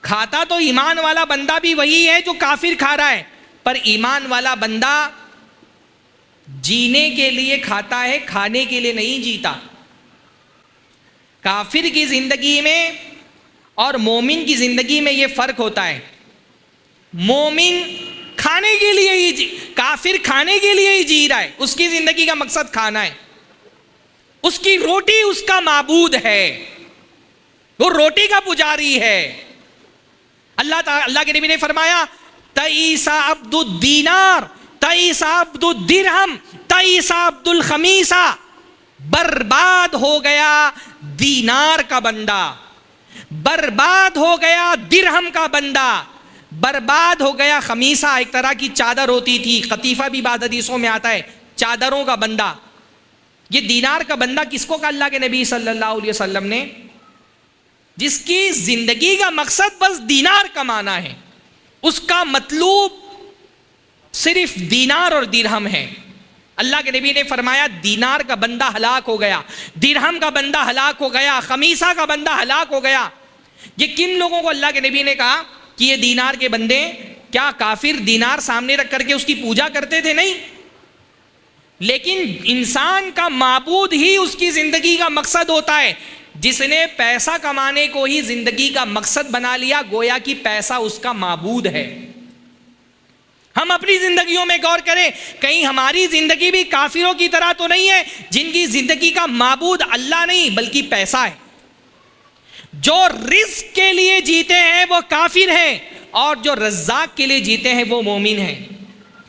A: کھاتا تو ایمان والا بندہ بھی وہی ہے جو کافر کھا رہا ہے، پر ایمان والا بندہ جینے کے لیے کھاتا ہے، کھانے کے لیے نہیں جیتا۔ کافر کی زندگی میں اور مومن کی زندگی میں یہ فرق ہوتا ہے، مومن کھانے کے لیے ہی کافر کھانے کے لیے ہی جی رہا ہے، اس کی زندگی کا مقصد کھانا ہے، اس کی روٹی اس کا معبود ہے، وہ روٹی کا پجاری ہے۔ اللہ کے نبی نے فرمایا تئیسا عبد الدینار تئیسا عبد الدرہم تئیسا عبد الخمیسہ، برباد ہو گیا دینار کا بندہ، برباد ہو گیا درہم کا بندہ، برباد ہو گیا خمیسہ، ایک طرح کی چادر ہوتی تھی، قطیفہ بھی بعض حدیثوں میں آتا ہے، چادروں کا بندہ۔ یہ دینار کا بندہ کس کو کہا اللہ کے نبی صلی اللہ علیہ وسلم نے؟ جس کی زندگی کا مقصد بس دینار کمانا ہے، اس کا مطلوب صرف دینار اور درہم ہے۔ اللہ کے نبی نے فرمایا دینار کا بندہ ہلاک ہو گیا، درہم کا بندہ ہلاک ہو گیا، خمیسہ کا بندہ ہلاک ہو گیا۔ یہ کن لوگوں کو اللہ کے نبی نے کہا کہ یہ دینار کے بندے؟ کیا کافر دینار سامنے رکھ کر کے اس کی پوجا کرتے تھے؟ نہیں، لیکن انسان کا معبود ہی اس کی زندگی کا مقصد ہوتا ہے۔ جس نے پیسہ کمانے کو ہی زندگی کا مقصد بنا لیا، گویا کہ پیسہ اس کا معبود ہے۔ ہم اپنی زندگیوں میں غور کریں، کہیں ہماری زندگی بھی کافروں کی طرح تو نہیں ہے جن کی زندگی کا معبود اللہ نہیں بلکہ پیسہ ہے۔ جو رزق کے لیے جیتے ہیں وہ کافر ہیں، اور جو رزاق کے لیے جیتے ہیں وہ مومن ہیں۔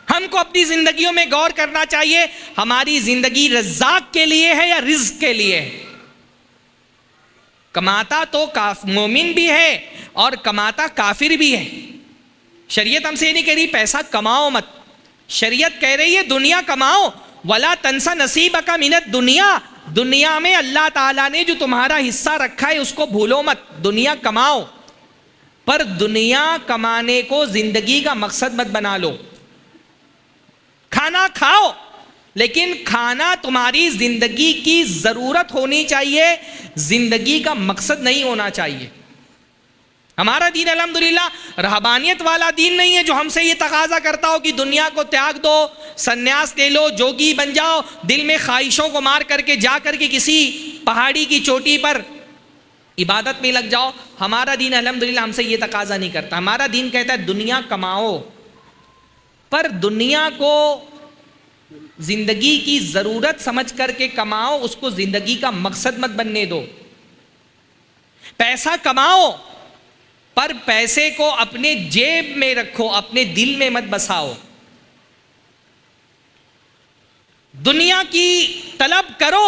A: ہم کو اپنی زندگیوں میں غور کرنا چاہیے، ہماری زندگی رزاق کے لیے ہے یا رزق کے لیے ہے؟ کماتا تو مومن بھی ہے اور کماتا کافر بھی ہے۔ شریعت ہم سے یہ نہیں کہہ رہی پیسہ کماؤ مت، شریعت کہہ رہی ہے دنیا کماؤ، وَلَا تَنْسَ نَصِيبَكَ مِنَ الدُّنْيَا، دنیا میں اللہ تعالیٰ نے جو تمہارا حصہ رکھا ہے اس کو بھولو مت، دنیا کماؤ، پر دنیا کمانے کو زندگی کا مقصد مت بنا لو۔ کھانا کھاؤ، لیکن کھانا تمہاری زندگی کی ضرورت ہونی چاہیے، زندگی کا مقصد نہیں ہونا چاہیے۔ ہمارا دین الحمدللہ رہبانیت والا دین نہیں ہے جو ہم سے یہ تقاضا کرتا ہو کہ دنیا کو تیاگ دو، سنیاس لے لو، جوگی بن جاؤ، دل میں خواہشوں کو مار کر کے جا کر کے کسی پہاڑی کی چوٹی پر عبادت میں لگ جاؤ۔ ہمارا دین الحمدللہ ہم سے یہ تقاضا نہیں کرتا۔ ہمارا دین کہتا ہے دنیا کماؤ، پر دنیا کو زندگی کی ضرورت سمجھ کر کے کماؤ، اس کو زندگی کا مقصد مت بننے دو۔ پیسہ کماؤ، پر پیسے کو اپنے جیب میں رکھو، اپنے دل میں مت بساؤ۔ دنیا کی طلب کرو،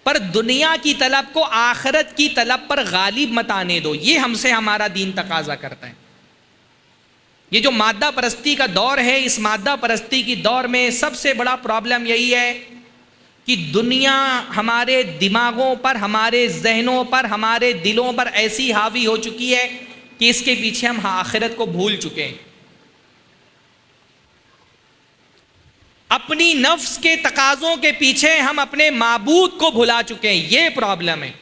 A: پر دنیا کی طلب کو آخرت کی طلب پر غالب مت آنے دو۔ یہ ہم سے ہمارا دین تقاضا کرتا ہے۔ یہ جو مادہ پرستی کا دور ہے، اس مادہ پرستی کی دور میں سب سے بڑا پرابلم یہی ہے کہ دنیا ہمارے دماغوں پر، ہمارے ذہنوں پر، ہمارے دلوں پر ایسی حاوی ہو چکی ہے کہ اس کے پیچھے ہم آخرت کو بھول چکے ہیں۔ اپنی نفس کے تقاضوں کے پیچھے ہم اپنے معبود کو بھلا چکے ہیں، یہ پرابلم ہے۔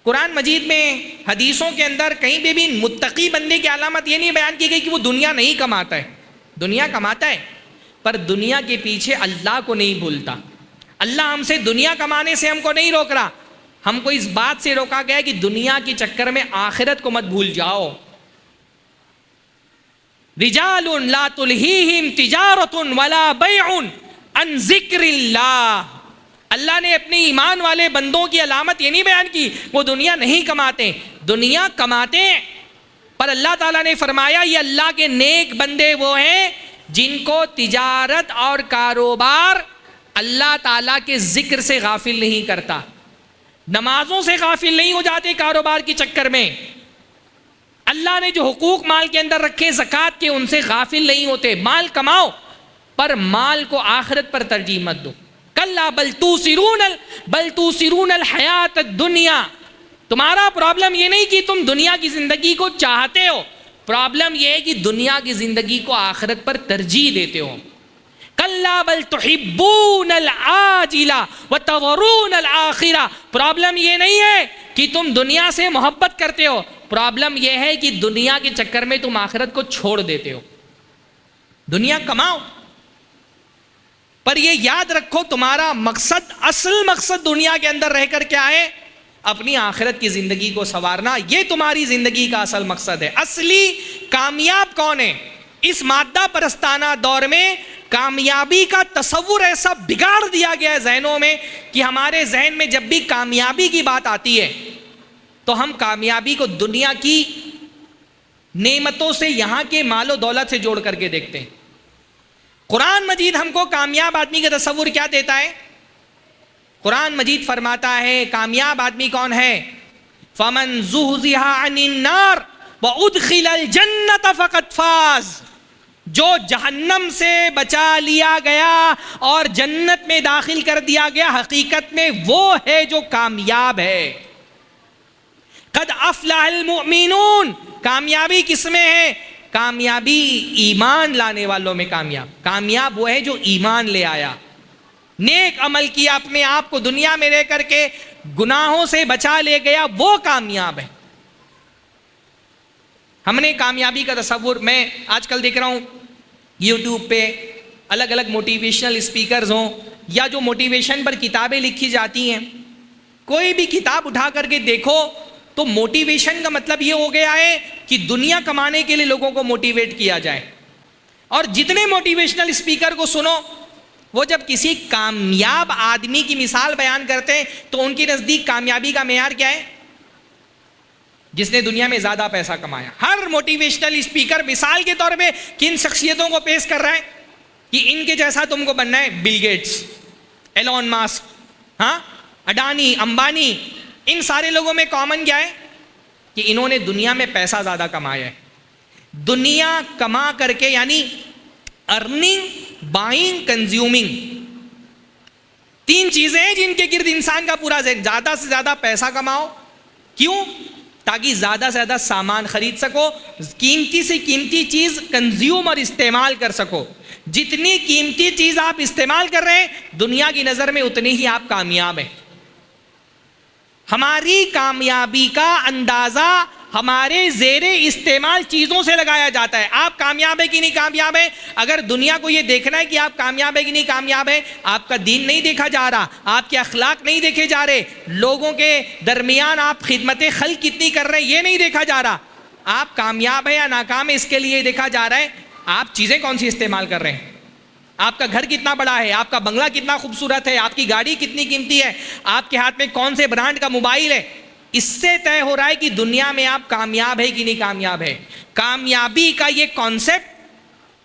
A: قرآن مجید میں حدیثوں کے اندر کہیں پہ بھی متقی بندے کی علامت یہ نہیں بیان کی گئی کہ وہ دنیا نہیں کماتا ہے، دنیا کماتا ہے، پر دنیا کے پیچھے اللہ کو نہیں بھولتا۔ اللہ ہم سے دنیا کمانے سے ہم کو نہیں روک رہا، ہم کو اس بات سے روکا گیا کہ دنیا کے چکر میں آخرت کو مت بھول جاؤ۔ رجال لا تلہیہم تجارۃ ولا بیع عن ذکر اللہ. اللہ نے اپنے ایمان والے بندوں کی علامت یہ نہیں بیان کی وہ دنیا نہیں کماتے، دنیا کماتے ہیں، پر اللہ تعالیٰ نے فرمایا یہ اللہ کے نیک بندے وہ ہیں جن کو تجارت اور کاروبار اللہ تعالیٰ کے ذکر سے غافل نہیں کرتا، نمازوں سے غافل نہیں ہو جاتے کاروبار کے چکر میں، اللہ نے جو حقوق مال کے اندر رکھے زکوٰۃ کے ان سے غافل نہیں ہوتے. مال کماؤ پر مال کو آخرت پر ترجیح مت دو. کلا بل توسرون الحیات الدنیا. تمہارا پرابلم یہ نہیں کہ تم دنیا کی زندگی کو چاہتے ہو، پرابلم یہ ہے کہ دنیا کی زندگی کو آخرت پر ترجیح دیتے ہو. کلا بل تحبون العاجلہ وتذرون الآخرہ. پرابلم یہ نہیں ہے کہ تم دنیا سے محبت کرتے ہو، پرابلم یہ ہے کہ دنیا کے چکر میں تم آخرت کو چھوڑ دیتے ہو. دنیا کماؤ پر یہ یاد رکھو تمہارا مقصد، اصل مقصد دنیا کے اندر رہ کر کیا ہے؟ اپنی آخرت کی زندگی کو سنوارنا. یہ تمہاری زندگی کا اصل مقصد ہے. اصلی کامیاب کون ہے؟ اس مادہ پرستانہ دور میں کامیابی کا تصور ایسا بگاڑ دیا گیا ہے ذہنوں میں کہ ہمارے ذہن میں جب بھی کامیابی کی بات آتی ہے تو ہم کامیابی کو دنیا کی نعمتوں سے، یہاں کے مال و دولت سے جوڑ کر کے دیکھتے ہیں. قرآن مجید ہم کو کامیاب آدمی کا تصور کیا دیتا ہے؟ قرآن مجید فرماتا ہے کامیاب آدمی کون ہے؟ فَمَنْ زُحْزِحَ عَنِ النَّارِ وَأُدْخِلَ الْجَنَّةَ فَقَدْ فَازَ. جو جہنم سے بچا لیا گیا اور جنت میں داخل کر دیا گیا، حقیقت میں وہ ہے جو کامیاب ہے. قد افلح المؤمنون. کامیابی کس میں ہے؟ کامیابی ایمان لانے والوں میں کامیاب وہ ہے جو ایمان لے آیا، نیک عمل کیا، اپنے آپ کو دنیا میں رہ کر کے گناہوں سے بچا لے گیا، وہ کامیاب ہے. ہم نے کامیابی کا تصور، میں آج کل دیکھ رہا ہوں یوٹیوب پہ الگ الگ موٹیویشنل اسپیکرز ہوں یا جو موٹیویشن پر کتابیں لکھی جاتی ہیں، کوئی بھی کتاب اٹھا کر کے دیکھو تو موٹیویشن کا مطلب یہ ہو گیا ہے کہ دنیا کمانے کے لیے لوگوں کو موٹیویٹ کیا جائے. اور جتنے موٹیویشنل اسپیکر کو سنو وہ جب کسی کامیاب آدمی کی مثال بیان کرتے ہیں تو ان کے نزدیک کامیابی کا معیار کیا ہے؟ جس نے دنیا میں زیادہ پیسہ کمایا. ہر موٹیویشنل اسپیکر مثال کے طور پہ کن شخصیتوں کو پیش کر رہا ہے کہ ان کے جیسا تم کو بننا ہے؟ Bill Gates, Elon Musk, Adani, Ambani. ان سارے لوگوں میں کامن کیا ہے؟ کہ انہوں نے دنیا میں پیسہ زیادہ کمایا ہے. دنیا کما کر کے، یعنی ارننگ، بائنگ، کنزیومنگ، تین چیزیں ہیں جن کے گرد انسان کا پورا ذہن. زیادہ سے زیادہ پیسہ کماؤ، کیوں؟ تاکہ زیادہ سے زیادہ سامان خرید سکو، قیمتی سے قیمتی چیز کنزیوم اور استعمال کر سکو. جتنی قیمتی چیز آپ استعمال کر رہے ہیں دنیا کی نظر میں اتنی ہی آپ کامیاب ہیں. ہماری کامیابی کا اندازہ ہمارے زیر استعمال چیزوں سے لگایا جاتا ہے. آپ کامیاب ہے کہ نہیں کامیاب ہے؟ اگر دنیا کو یہ دیکھنا ہے کہ آپ کامیاب ہے کہ نہیں کامیاب ہے، آپ کا دین نہیں دیکھا جا رہا، آپ کے اخلاق نہیں دیکھے جا رہے، لوگوں کے درمیان آپ خدمت خلق کتنی کر رہے ہیں یہ نہیں دیکھا جا رہا. آپ کامیاب ہے یا ناکام ہے اس کے لیے دیکھا جا رہا ہے آپ چیزیں کون سی استعمال کر رہے ہیں. آپ کا گھر کتنا بڑا ہے، آپ کا بنگلہ کتنا خوبصورت ہے، آپ کی گاڑی کتنی قیمتی ہے، آپ کے ہاتھ میں کون سے برانڈ کا موبائل ہے. اس سے طے ہو رہا ہے کہ دنیا میں آپ کامیاب ہے کہ نہیں کامیاب ہے. کامیابی کا یہ کانسیپٹ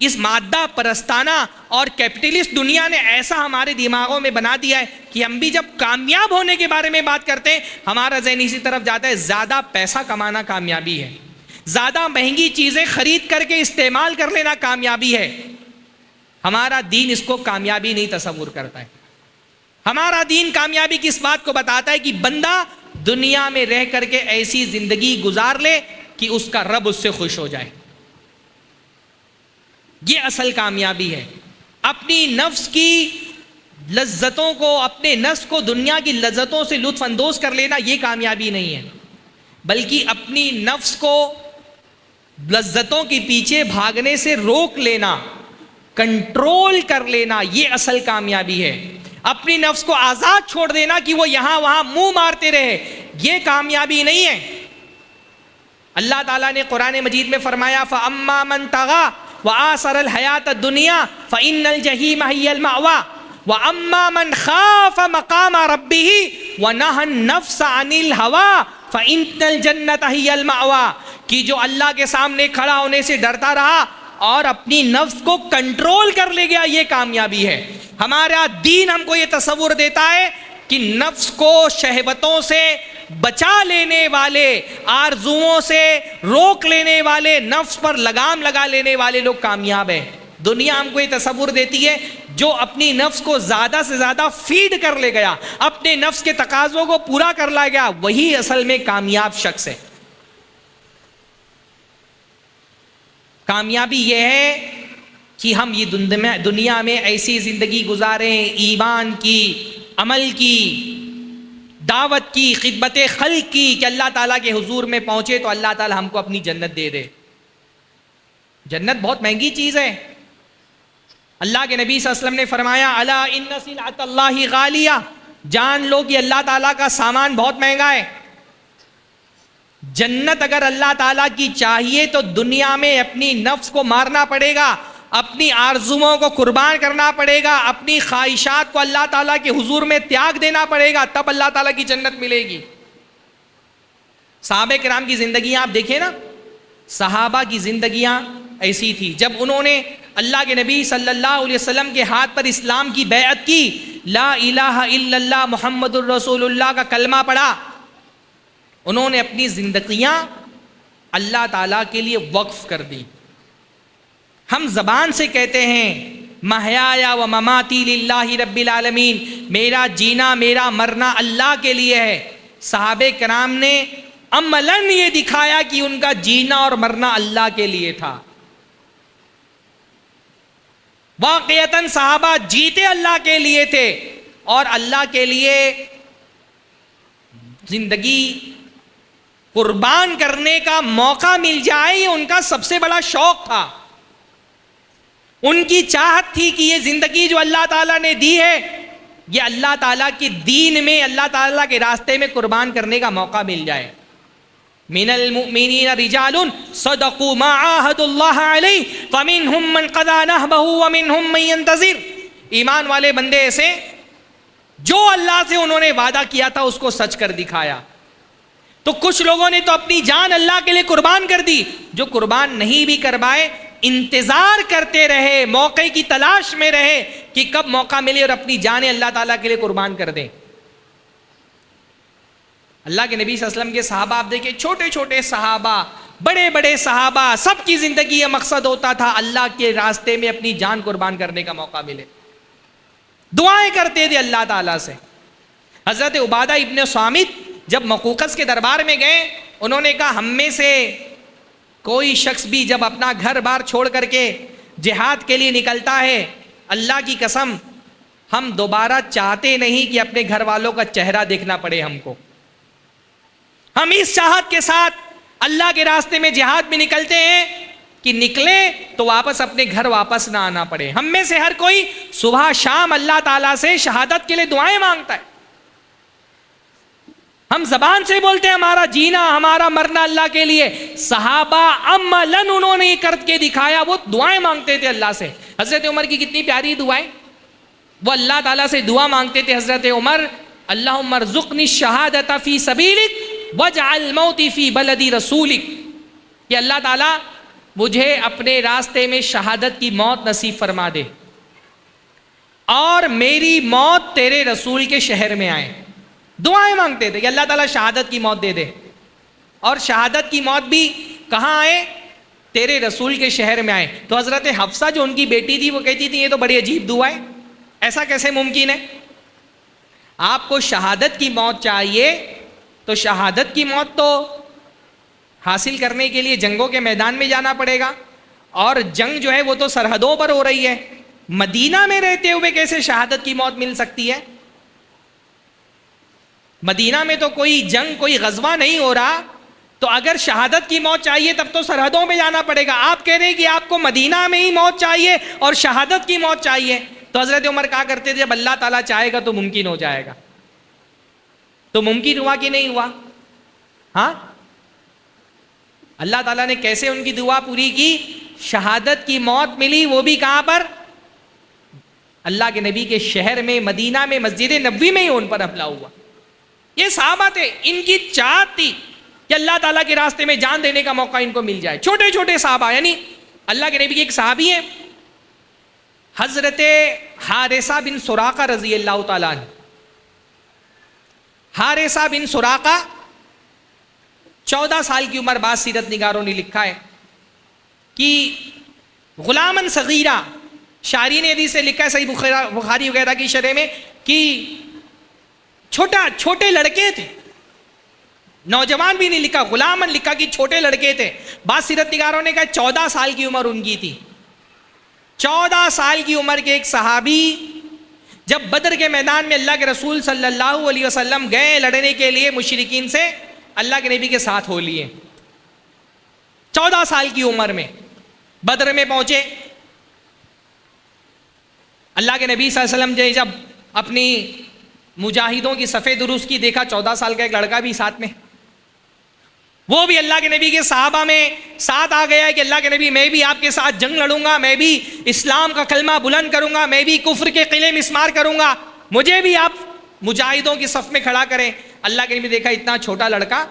A: اس مادہ پرستانہ اور کیپٹلسٹ دنیا نے ایسا ہمارے دماغوں میں بنا دیا ہے کہ ہم بھی جب کامیاب ہونے کے بارے میں بات کرتے ہیں ہمارا ذہن اسی طرف جاتا ہے. زیادہ پیسہ کمانا کامیابی ہے، زیادہ مہنگی چیزیں خرید کر کے استعمال کر لینا کامیابی ہے. ہمارا دین اس کو کامیابی نہیں تصور کرتا ہے. ہمارا دین کامیابی کی اس بات کو بتاتا ہے کہ بندہ دنیا میں رہ کر کے ایسی زندگی گزار لے کہ اس کا رب اس سے خوش ہو جائے. یہ اصل کامیابی ہے. اپنی نفس کی لذتوں کو، اپنے نفس کو دنیا کی لذتوں سے لطف اندوز کر لینا یہ کامیابی نہیں ہے، بلکہ اپنی نفس کو لذتوں کے پیچھے بھاگنے سے روک لینا، کنٹرول کر لینا، یہ اصل کامیابی ہے. اپنی نفس کو آزاد چھوڑ دینا کہ وہ یہاں وہاں منہ مارتے رہے، یہ کامیابی نہیں ہے. اللہ تعالیٰ نے قرآن مجید میں فرمایا فَأَمَّا مَنْ طَغَى وَآثَرَ الْحَيَاةَ الدُّنْيَا فَإِنَّ الْجَحِيمَ هِيَ الْمَأْوَى وَأَمَّا مَنْ خَافَ مَقَامَ رَبِّهِ وَنَهَى النَّفْسَ عَنِ الْهَوَى فَإِنَّ الْجَنَّةَ هِيَ الْمَأْوَى کہ جو اللہ کے سامنے کھڑا ہونے سے ڈرتا رہا اور اپنی نفس کو کنٹرول کر لے گیا، یہ کامیابی ہے۔ ہمارا دین ہم کو یہ تصور دیتا ہے کہ نفس کو شہوتوں سے بچا لینے والے، آرزوؤں سے روک لینے والے، نفس پر لگام لگا لینے والے لوگ کامیاب ہیں۔ دنیا ہم کو یہ تصور دیتی ہے جو اپنی نفس کو زیادہ سے زیادہ فیڈ کر لے گیا، اپنے نفس کے تقاضوں کو پورا کر لا گیا، وہی اصل میں کامیاب شخص ہے۔ کامیابی یہ ہے کہ ہم یہ دنیا میں ایسی زندگی گزاریں، ایمان کی، عمل کی، دعوت کی، خدمت خلق کی، کہ اللہ تعالیٰ کے حضور میں پہنچے تو اللہ تعالیٰ ہم کو اپنی جنت دے دے۔ جنت بہت مہنگی چیز ہے۔ اللہ کے نبی صلی اللہ علیہ وسلم نے فرمایا الا ان سلعۃ اللہ غالیہ، جان لو کہ اللہ تعالیٰ کا سامان بہت مہنگا ہے۔ جنت اگر اللہ تعالیٰ کی چاہیے تو دنیا میں اپنی نفس کو مارنا پڑے گا، اپنی آرزوؤں کو قربان کرنا پڑے گا، اپنی خواہشات کو اللہ تعالیٰ کے حضور میں تیاگ دینا پڑے گا، تب اللہ تعالیٰ کی جنت ملے گی۔ صحابہ کرام کی زندگیاں آپ دیکھیں نا، صحابہ کی زندگیاں ایسی تھی، جب انہوں نے اللہ کے نبی صلی اللہ علیہ وسلم کے ہاتھ پر اسلام کی بیعت کی، لا الہ الا اللہ محمد الرسول اللہ کا کلمہ پڑھا، انہوں نے اپنی زندگیاں اللہ تعالیٰ کے لیے وقف کر دی۔ ہم زبان سے کہتے ہیں محیایا و مماتی للہ رب العالمین، میرا جینا میرا مرنا اللہ کے لیے ہے۔ صحابہ کرام نے عملاً یہ دکھایا کہ ان کا جینا اور مرنا اللہ کے لیے تھا۔ واقعتاً صحابہ جیتے اللہ کے لیے تھے اور اللہ کے لیے زندگی قربان کرنے کا موقع مل جائے یہ ان کا سب سے بڑا شوق تھا۔ ان کی چاہت تھی کہ یہ زندگی جو اللہ تعالیٰ نے دی ہے یہ اللہ تعالیٰ کے دین میں، اللہ تعالیٰ کے راستے میں قربان کرنے کا موقع مل جائے۔ من المؤمنین رجال صدقوا ما عاہدوا اللہ علیہ فمنہم من قضی نحبہ ومنہم من ینتظر، ایمان والے بندے ایسے جو اللہ سے انہوں نے وعدہ کیا تھا اس کو سچ کر دکھایا۔ تو کچھ لوگوں نے تو اپنی جان اللہ کے لیے قربان کر دی، جو قربان نہیں بھی کر پائے انتظار کرتے رہے، موقع کی تلاش میں رہے کہ کب موقع ملے اور اپنی جانیں اللہ تعالیٰ کے لیے قربان کر دیں۔ اللہ کے نبی صلی اللہ علیہ وسلم کے صحابہ آپ دیکھیں، چھوٹے چھوٹے صحابہ، بڑے بڑے صحابہ، سب کی زندگی یہ مقصد ہوتا تھا اللہ کے راستے میں اپنی جان قربان کرنے کا موقع ملے، دعائیں کرتے تھے اللہ تعالیٰ سے۔ حضرت عبادہ ابن صامت جب مقوقس کے دربار میں گئے، انہوں نے کہا ہم میں سے کوئی شخص بھی جب اپنا گھر بار چھوڑ کر کے جہاد کے لیے نکلتا ہے، اللہ کی قسم ہم دوبارہ چاہتے نہیں کہ اپنے گھر والوں کا چہرہ دیکھنا پڑے ہم کو۔ ہم اس چاہت کے ساتھ اللہ کے راستے میں جہاد میں نکلتے ہیں کہ نکلیں تو واپس اپنے گھر واپس نہ آنا پڑے۔ ہم میں سے ہر کوئی صبح شام اللہ تعالیٰ سے شہادت کے لیے دعائیں مانگتا ہے۔ ہم زبان سے بولتے ہیں ہمارا جینا ہمارا مرنا اللہ کے لیے، صحابہ عملاً انہوں نے یہ کر کے دکھایا، وہ دعائیں مانگتے تھے اللہ سے۔ حضرت عمر کی کتنی پیاری دعائیں، وہ اللہ تعالیٰ سے دعا مانگتے تھے۔ حضرت عمر اللہم ارزقنی الشہادۃ فی سبیلک واجعل موتی فی بلد رسولک، کہ اللہ تعالیٰ مجھے اپنے راستے میں شہادت کی موت نصیب فرما دے اور میری موت تیرے رسول کے شہر میں آئے۔ دعائیں مانگتے تھے کہ اللہ تعالیٰ شہادت کی موت دے دے، اور شہادت کی موت بھی کہاں آئے؟ تیرے رسول کے شہر میں آئے۔ تو حضرت حفصہ جو ان کی بیٹی تھی وہ کہتی تھی یہ تو بڑی عجیب دعا ہے، ایسا کیسے ممکن ہے؟ آپ کو شہادت کی موت چاہیے تو شہادت کی موت تو حاصل کرنے کے لیے جنگوں کے میدان میں جانا پڑے گا، اور جنگ جو ہے وہ تو سرحدوں پر ہو رہی ہے۔ مدینہ میں رہتے ہوئے کیسے شہادت کی موت مل سکتی ہے؟ مدینہ میں تو کوئی جنگ کوئی غزوہ نہیں ہو رہا، تو اگر شہادت کی موت چاہیے تب تو سرحدوں میں جانا پڑے گا۔ آپ کہہ رہے ہیں کہ آپ کو مدینہ میں ہی موت چاہیے اور شہادت کی موت چاہیے، تو حضرت عمر کہا کرتے تھے جب اللہ تعالیٰ چاہے گا تو ممکن ہو جائے گا۔ تو ممکن ہوا کہ نہیں ہوا؟ ہاں اللہ تعالیٰ نے کیسے ان کی دعا پوری کی؟ شہادت کی موت ملی، وہ بھی کہاں پر؟ اللہ کے نبی کے شہر میں، مدینہ میں، مسجد نبوی میں ہی ان پر حملہ ہوا۔ یہ صحابہ تھے، ان کی چاہت تھی کہ اللہ تعالیٰ کے راستے میں جان دینے کا موقع ان کو مل جائے۔ چھوٹے چھوٹے صحابہ، یعنی اللہ کے نبی کے ایک صحابی ہیں حضرت حارثہ بن سراقہ رضی اللہ تعالیٰ عنہ۔ حارثہ بن سراقہ 14 سال کی عمر، بعض سیرت نگاروں نے لکھا ہے کہ غلامن صغیرہ، شارحین حدیث سے لکھا ہے صحیح بخاری وغیرہ کی شرح میں کہ چھوٹے لڑکے تھے، نوجوان بھی نہیں لکھا، غلامن لکھا کہ چھوٹے لڑکے تھے۔ بعض سیرت نگاروں نے کہا 14 سال کی عمر ان کی تھی۔ 14 سال کی عمر کے ایک صحابی جب بدر کے میدان میں اللہ کے رسول صلی اللہ علیہ وسلم گئے لڑنے کے لیے مشرکین سے، اللہ کے نبی کے ساتھ ہو لیے۔ 14 سال کی عمر میں بدر میں پہنچے۔ اللہ کے نبی صلی اللہ علیہ وسلم جب اپنی مجاہدوں کی صفیں درست کی، دیکھا 14 سال کا ایک لڑکا بھی ساتھ میں، وہ بھی اللہ کے نبی کے صحابہ میں ساتھ آ گیا ہے کہ اللہ کے نبی میں بھی آپ کے ساتھ جنگ لڑوں گا، میں بھی اسلام کا کلمہ بلند کروں گا، میں بھی کفر کے قلعے مسمار کروں گا، مجھے بھی آپ مجاہدوں کی صف میں کھڑا کریں۔ اللہ کے نبی دیکھا اتنا چھوٹا لڑکا،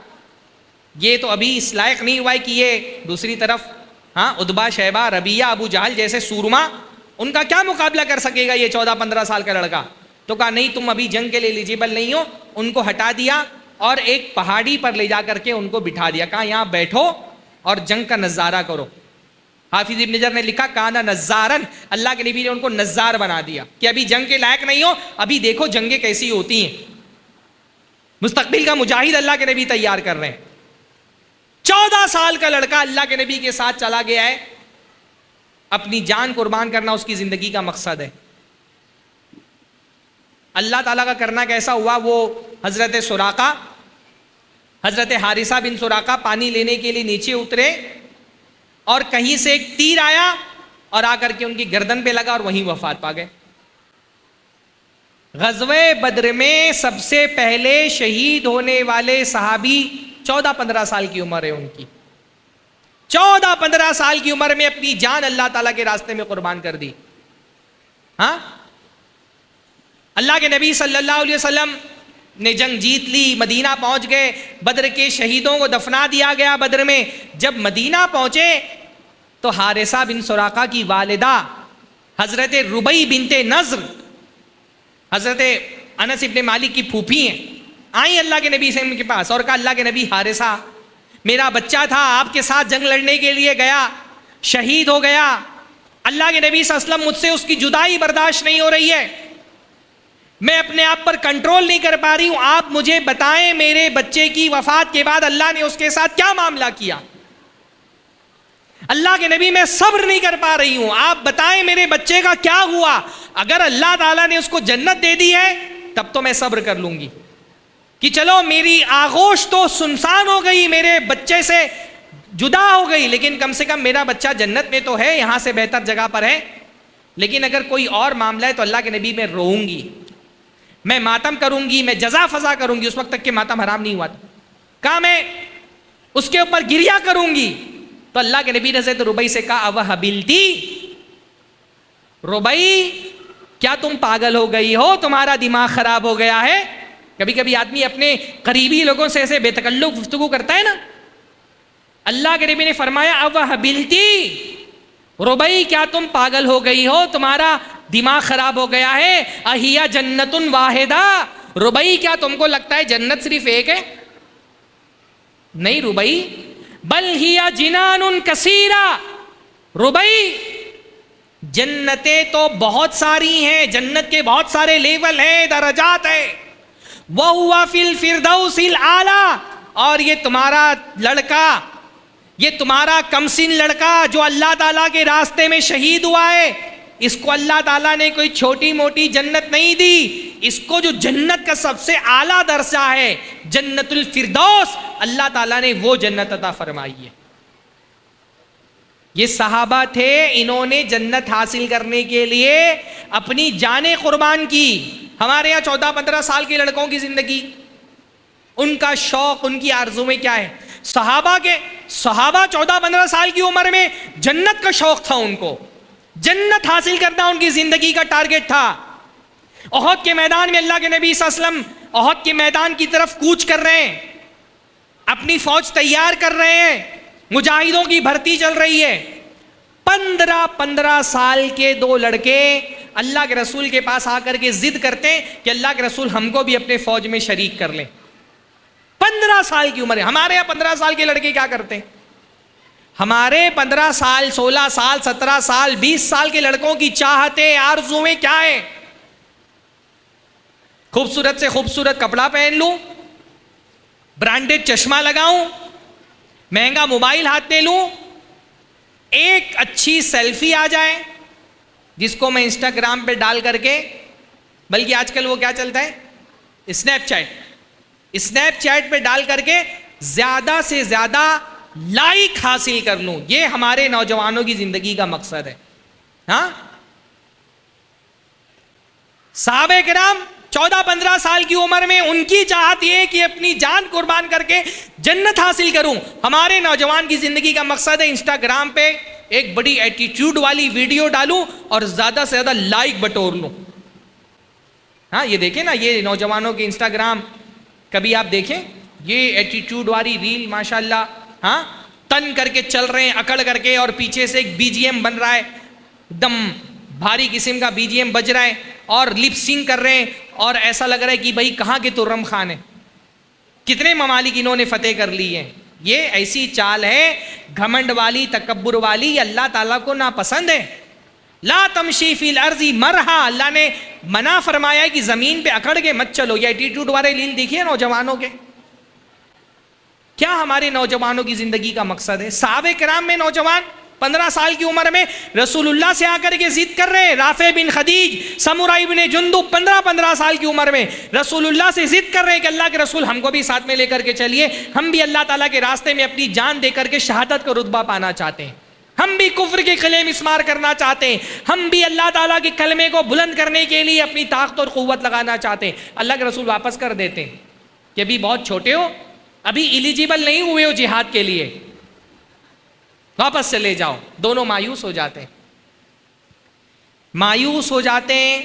A: یہ تو ابھی اس لائق نہیں ہوا ہے کہ یہ دوسری طرف عتبہ، شیبہ، ربیہ، ابو جہل جیسے سورما، ان کا کیا مقابلہ کر سکے گا یہ 14-15 سال کا لڑکا؟ تو کہا نہیں، تم ابھی جنگ کے لیے ایلیجیبل نہیں ہو۔ ان کو ہٹا دیا اور ایک پہاڑی پر لے جا کر کے ان کو بٹھا دیا، کہا یہاں بیٹھو اور جنگ کا نظارہ کرو۔ حافظ ابن حجر نے لکھا کانا نظارن، اللہ کے نبی نے ان کو نظار بنا دیا کہ ابھی جنگ کے لائق نہیں ہو، ابھی دیکھو جنگیں کیسی ہوتی ہیں۔ مستقبل کا مجاہد اللہ کے نبی تیار کر رہے ہیں۔ 14 سال کا لڑکا اللہ کے نبی کے ساتھ چلا گیا ہے، اپنی جان قربان کرنا اس کی زندگی کا مقصد ہے۔ اللہ تعالیٰ کا کرنا کیسا ہوا؟ وہ حضرت سراقہ، حضرت حارثہ بن سراقہ پانی لینے کے لیے نیچے اترے اور کہیں سے ایک تیر آیا اور آ کر کے ان کی گردن پہ لگا اور وہیں وفات پا گئے۔ غزوہ بدر میں سب سے پہلے شہید ہونے والے صحابی 14-15 سال کی عمر ہے ان کی۔ 14-15 سال کی عمر میں اپنی جان اللہ تعالیٰ کے راستے میں قربان کر دی۔ اللہ کے نبی صلی اللہ علیہ وسلم نے جنگ جیت لی، مدینہ پہنچ گئے، بدر کے شہیدوں کو دفنا دیا گیا بدر میں۔ جب مدینہ پہنچے تو حارثہ بن سراقہ کی والدہ حضرت ربیع بنت نضر، حضرت انس ابن مالک کی پھوپھی ہیں، آئیں اللہ کے نبی سے ان کے پاس اور کہا اللہ کے نبی، حارثہ میرا بچہ تھا، آپ کے ساتھ جنگ لڑنے کے لیے گیا، شہید ہو گیا۔ اللہ کے نبی صلی اللہ علیہ وسلم، مجھ سے اس کی جدائی برداشت نہیں ہو رہی ہے، میں اپنے آپ پر کنٹرول نہیں کر پا رہی ہوں، آپ مجھے بتائیں میرے بچے کی وفات کے بعد اللہ نے اس کے ساتھ کیا معاملہ کیا؟ اللہ کے نبی میں صبر نہیں کر پا رہی ہوں، آپ بتائیں میرے بچے کا کیا ہوا؟ اگر اللہ تعالیٰ نے اس کو جنت دے دی ہے تب تو میں صبر کر لوں گی کہ چلو میری آغوش تو سنسان ہو گئی، میرے بچے سے جدا ہو گئی، لیکن کم سے کم میرا بچہ جنت میں تو ہے، یہاں سے بہتر جگہ پر ہے۔ لیکن اگر کوئی اور معاملہ ہے تو اللہ کے نبی میں روؤں گی، میں ماتم کروں گی، میں جزا فضا کروں گی۔ اس وقت تک کہ ماتم حرام نہیں ہوا تھا، کہا میں اس کے اوپر گریا کروں گی۔ تو اللہ کے نبی نے حضرت ربیع سے کہا اوہبلتی، ربیع کیا تم پاگل ہو گئی ہو؟ تمہارا دماغ خراب ہو گیا ہے؟ کبھی کبھی آدمی اپنے قریبی لوگوں سے ایسے بے تکلف گفتگو کرتا ہے نا۔ اللہ کے نبی نے فرمایا اوہبلتی، ربیع کیا تم پاگل ہو گئی ہو؟ تمہارا دماغ خراب ہو گیا ہے؟ اہیا جنت واحدہ، ربیع کیا تم کو لگتا ہے جنت صرف ایک ہے؟ نہیں ربیع، بل ہیا جنان کثیرہ، ربیع جنتیں تو بہت ساری ہیں، جنت کے بہت سارے لیول ہیں، درجات ہیں۔ وَهُوَ فِي الْفِرْدَوْسِ الْأَعْلَىٰ، اور یہ تمہارا لڑکا، یہ تمہارا کمسن لڑکا جو اللہ تعالیٰ کے راستے میں شہید ہوا ہے، اس کو اللہ تعالیٰ نے کوئی چھوٹی موٹی جنت نہیں دی، اس کو جو جنت کا سب سے اعلیٰ درجہ ہے جنت الفردوس، اللہ تعالیٰ نے وہ جنت عطا فرمائی ہے۔ یہ صحابہ تھے، انہوں نے جنت حاصل کرنے کے لیے اپنی جانیں قربان کی۔ ہمارے یہاں 14-15 سال کے لڑکوں کی زندگی، ان کا شوق، ان کی آرزو میں کیا ہے؟ صحابہ 14-15 سال کی عمر میں جنت کا شوق تھا، ان کو جنت حاصل کرنا ان کی زندگی کا ٹارگٹ تھا۔ احد کے میدان میں اللہ کے نبی صلی اللہ علیہ وسلم احد کے میدان کی طرف کوچ کر رہے ہیں، اپنی فوج تیار کر رہے ہیں، مجاہدوں کی بھرتی چل رہی ہے۔ 15 سال کے 2 لڑکے اللہ کے رسول کے پاس آ کر کے ضد کرتے ہیں کہ اللہ کے رسول ہم کو بھی اپنے فوج میں شریک کر لیں۔ 15 سال کی عمر ہے۔ ہمارے یہاں 15 سال کے لڑکے کیا کرتے ہیں؟ ہمارے 15 سال 16 سال 17 سال 20 سال کے لڑکوں کی چاہتے آرزویں کیا ہے؟ خوبصورت سے خوبصورت کپڑا پہن لوں، برانڈڈ چشمہ لگاؤں، مہنگا موبائل ہاتھ میں لوں، ایک اچھی سیلفی آ جائے جس کو میں انسٹاگرام پہ ڈال کر کے، بلکہ آج کل وہ کیا چلتا ہے، اسنیپ چیٹ پہ ڈال کر کے زیادہ سے زیادہ لائک حاصل کر لوں۔ یہ ہمارے نوجوانوں کی زندگی کا مقصد ہے۔ ہاں، صحابہ کرام 14-15 سال کی عمر میں ان کی چاہت یہ کہ اپنی جان قربان کر کے جنت حاصل کروں۔ ہمارے نوجوان کی زندگی کا مقصد ہے انسٹاگرام پہ ایک بڑی ایٹیٹیوڈ والی ویڈیو ڈالوں اور زیادہ سے زیادہ لائک بٹور لوں۔ ہاں، یہ دیکھیں نا، یہ نوجوانوں کے انسٹاگرام کبھی آپ دیکھیں، یہ ایٹیٹیوڈ والی ریل ماشاءاللہ، ہاں، تن کر کے چل رہے ہیں، اکڑ کر کے، اور پیچھے سے ایک بی جی ایم بن رہا ہے، ایک دم بھاری قسم کا بی جی ایم بج رہا ہے، اور لپ سنگ کر رہے ہیں، اور ایسا لگ رہا ہے کہ بھائی کہاں کے ترم خان ہیں، کتنے ممالک انہوں نے فتح کر لی ہیں۔ یہ ایسی چال ہے گھمنڈ والی، تکبر والی، یہ اللہ تعالیٰ کو ناپسند ہے۔ لا تمشی فی الارض مرحا، اللہ نے منع فرمایا ہے کہ زمین پہ اکڑ کے مت چلو۔ یہ ایٹیٹیوڈ والے لیل دیکھیے نوجوانوں کے۔ کیا ہمارے نوجوانوں کی زندگی کا مقصد ہے؟ صحابہ کرام میں نوجوان 15 سال کی عمر میں رسول اللہ سے آ کر کے ضد کر رہے ہیں۔ رافع بن خدیج، سمورہ ابن جندب 15 سال کی عمر میں رسول اللہ سے ضد کر رہے ہیں کہ اللہ کے رسول ہم کو بھی ساتھ میں لے کر کے چلیے، ہم بھی اللہ تعالیٰ کے راستے میں اپنی جان دے کر کے شہادت کا رتبہ پانا چاہتے ہیں، ہم بھی کفر کے قلعے مسمار کرنا چاہتے ہیں، ہم بھی اللہ تعالیٰ کے کلمے کو بلند کرنے کے لیے اپنی طاقت اور قوت لگانا چاہتے ہیں۔ اللہ کے رسول واپس کر دیتے ہیں کہ ابھی بہت چھوٹے ہو، ابھی ایلیجیبل نہیں ہوئے ہو جہاد کے لیے، واپس چلے جاؤ۔ دونوں مایوس ہو جاتے ہیں، مایوس ہو جاتے ہیں۔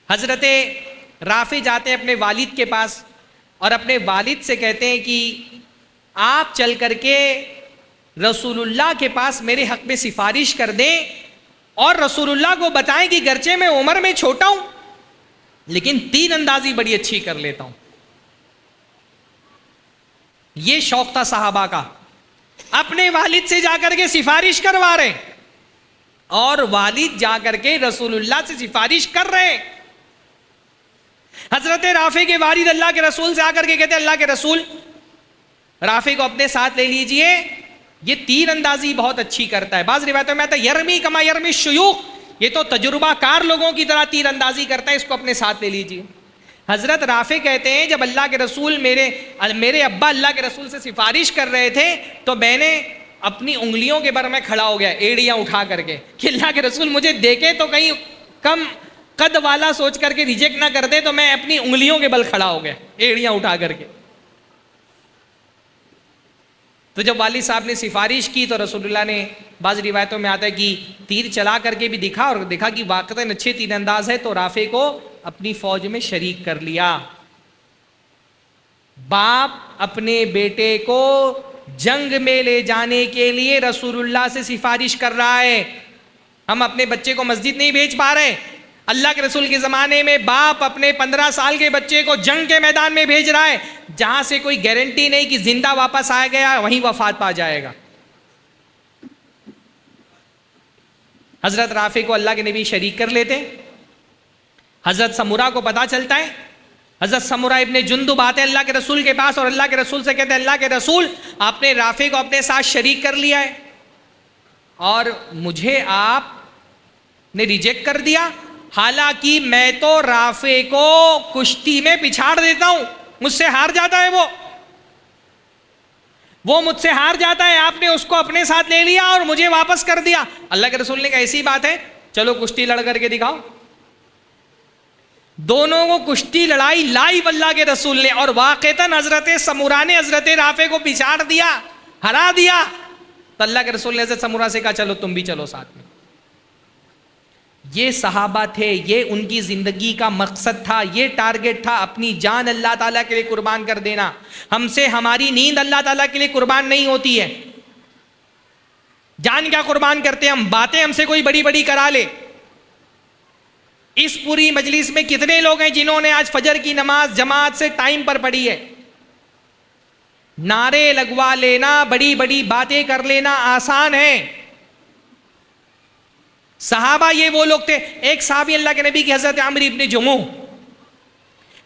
A: حضرت رافع جاتے ہیں اپنے والد کے پاس اور اپنے والد سے کہتے ہیں کہ آپ چل کر کے رسول اللہ کے پاس میرے حق میں سفارش کر دیں اور رسول اللہ کو بتائیں کہ گرچہ میں عمر میں چھوٹا ہوں لیکن تیر اندازی بڑی اچھی کر لیتا ہوں۔ یہ شوق تھا صحابہ کا، اپنے والد سے جا کر کے سفارش کروا رہے ہیں اور والد جا کر کے رسول اللہ سے سفارش کر رہے ہیں۔ حضرت رافع کے والد اللہ کے رسول سے آ کر کے کہتے ہیں اللہ کے رسول رافع کو اپنے ساتھ لے لیجئے، یہ تیر اندازی بہت اچھی کرتا ہے۔ بعض روایتوں میں آتا ہے یرمی کما یرمی الشیوخ، یہ تو تجربہ کار لوگوں کی طرح تیر اندازی کرتا ہے، اس کو اپنے ساتھ لے لیجئے۔ حضرت رافع کہتے ہیں جب اللہ کے رسول میرے ابا اللہ کے رسول سے سفارش کر رہے تھے تو میں نے اپنی انگلیوں کے بر میں کھڑا ہو گیا، ایڑیاں اٹھا کر کے، کہ اللہ کے رسول مجھے دیکھے تو کہیں کم قد والا سوچ کر کے ریجیکٹ نہ کر دے، تو میں اپنی انگلیوں کے بل کھڑا ہو گیا ایڑیاں اٹھا کر کے۔ تو جب والد صاحب نے سفارش کی تو رسول اللہ نے، بعض روایتوں میں آتا ہے کہ تیر چلا کر کے بھی دکھا اور دیکھا کہ واقعتاً اچھے تیر انداز ہے، تو رافع کو اپنی فوج میں شریک کر لیا۔ باپ اپنے بیٹے کو جنگ میں لے جانے کے لیے رسول اللہ سے سفارش کر رہا ہے۔ ہم اپنے بچے کو مسجد نہیں بھیج پا رہے، اللہ کے رسول کے زمانے میں باپ اپنے 15 سال کے بچے کو جنگ کے میدان میں بھیج رہا ہے جہاں سے کوئی گارنٹی نہیں کہ زندہ واپس آ گیا وہیں وفات پا جائے گا۔ حضرت رافع کو اللہ کے نبی شریک کر لیتے، حضرت سمورہ کو پتا چلتا ہے، حضرت سمورہ ابن جندب آتے اللہ کے رسول کے پاس اور اللہ کے رسول سے کہتے ہیں اللہ کے رسول آپ نے رافع کو اپنے ساتھ شریک کر لیا ہے اور مجھے آپ نے ریجیکٹ کر دیا، حالانکہ میں تو رافع کو کشتی میں پچھاڑ دیتا ہوں، مجھ سے ہار جاتا ہے، وہ مجھ سے ہار جاتا ہے، آپ نے اس کو اپنے ساتھ لے لیا اور مجھے واپس کر دیا۔ اللہ کے رسول نے کہا ایسی بات ہے، چلو کشتی لڑ کر کے دکھاؤ۔ دونوں کو کشتی لڑائی لائیو اللہ کے رسول نے، اور واقعتاً حضرت سمورہ نے حضرت رافع کو بچھاڑ دیا، ہرا دیا، تو اللہ کے رسول نے حضرت سمورہ سے کہا چلو تم بھی چلو ساتھ میں۔ یہ صحابہ تھے، یہ ان کی زندگی کا مقصد تھا، یہ ٹارگٹ تھا، اپنی جان اللہ تعالیٰ کے لیے قربان کر دینا۔ ہم سے ہماری نیند اللہ تعالیٰ کے لیے قربان نہیں ہوتی ہے، جان کیا قربان کرتے ہیں ہم، باتیں ہم سے کوئی بڑی بڑی کرا لے۔ اس پوری مجلس میں کتنے لوگ ہیں جنہوں نے آج فجر کی نماز جماعت سے ٹائم پر پڑھی ہے؟ نعرے لگوا لینا، بڑی بڑی باتیں کر لینا آسان ہے۔ صحابہ یہ وہ لوگ تھے۔ ایک صحابی اللہ کے نبی کی حضرت عمرو ابن جموح،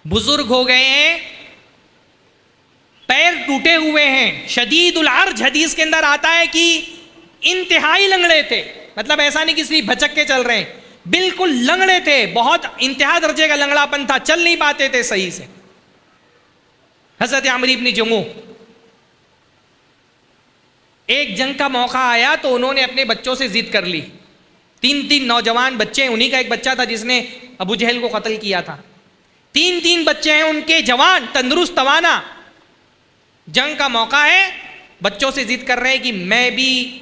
A: بزرگ ہو گئے ہیں، پیر ٹوٹے ہوئے ہیں، شدید العرج حدیث کے اندر آتا ہے کہ انتہائی لنگڑے تھے، مطلب ایسا نہیں کہ صرف بھچک کے چل رہے ہیں، بالکل لنگڑے تھے، بہت انتہا درجے کا لنگڑا پن تھا، چل نہیں پاتے تھے صحیح سے۔ حضرت عمرو ابن جموح، ایک جنگ کا موقع آیا تو انہوں نے اپنے بچوں سے ضد کر لی، تین نوجوان بچے ہیں، انہی کا ایک بچہ تھا جس نے ابو جہل کو قتل کیا تھا، تین بچے ہیں ان کے، جوان، تندرست، توانا، جنگ کا موقع ہے، بچوں سے ضد کر رہے ہیں کہ میں بھی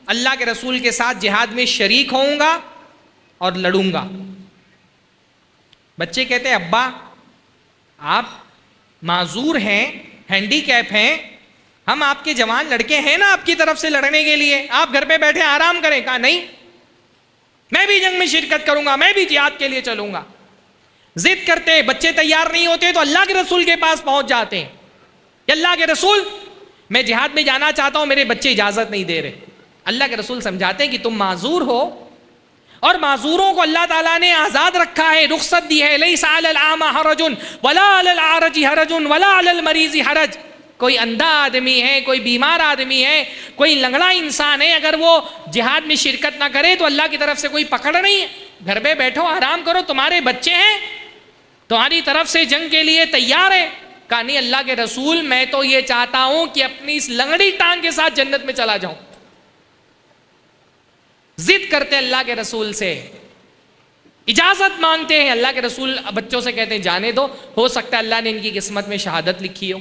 A: اللہ کے رسول کے ساتھ جہاد میں شریک ہوں گا اور لڑوں گا۔ بچے کہتے ہیں ابا آپ معذور ہیں، ہینڈی کیپ ہیں، ہم آپ کے جوان لڑکے ہیں نا آپ کی طرف سے لڑنے کے لیے، آپ گھر پہ بیٹھے آرام کریں۔ کہا نہیں، میں بھی جنگ میں شرکت کروں گا، میں بھی جہاد کے لیے چلوں گا۔ ضد کرتے، بچے تیار نہیں ہوتے تو اللہ کے رسول کے پاس پہنچ جاتے ہیں کہ اللہ کے رسول میں جہاد میں جانا چاہتا ہوں، میرے بچے اجازت نہیں دے رہے۔ اللہ کے رسول سمجھاتے ہیں کہ تم معذور ہو، اور معذوروں کو اللہ تعالیٰ نے آزاد رکھا ہے، رخصت دی ہے، لیس علی الاعمى حرج ولا علی الاعرج حرج ولا علی المریض حرج۔ کوئی اندھا آدمی ہے، کوئی بیمار آدمی ہے، کوئی لنگڑا انسان ہے، اگر وہ جہاد میں شرکت نہ کرے تو اللہ کی طرف سے کوئی پکڑ نہیں ہے، گھر پہ بیٹھو آرام کرو، تمہارے بچے ہیں تمہاری طرف سے جنگ کے لیے تیار ہے۔ کہا نہیں اللہ کے رسول، میں تو یہ چاہتا ہوں کہ اپنی اس لنگڑی ٹانگ کے ساتھ جنت میں چلا جاؤں۔ ضد کرتے اللہ کے رسول سے، اجازت مانگتے ہیں، اللہ کے رسول بچوں سے کہتے ہیں جانے دو، ہو سکتا ہے اللہ نے ان کی قسمت میں شہادت لکھی ہو۔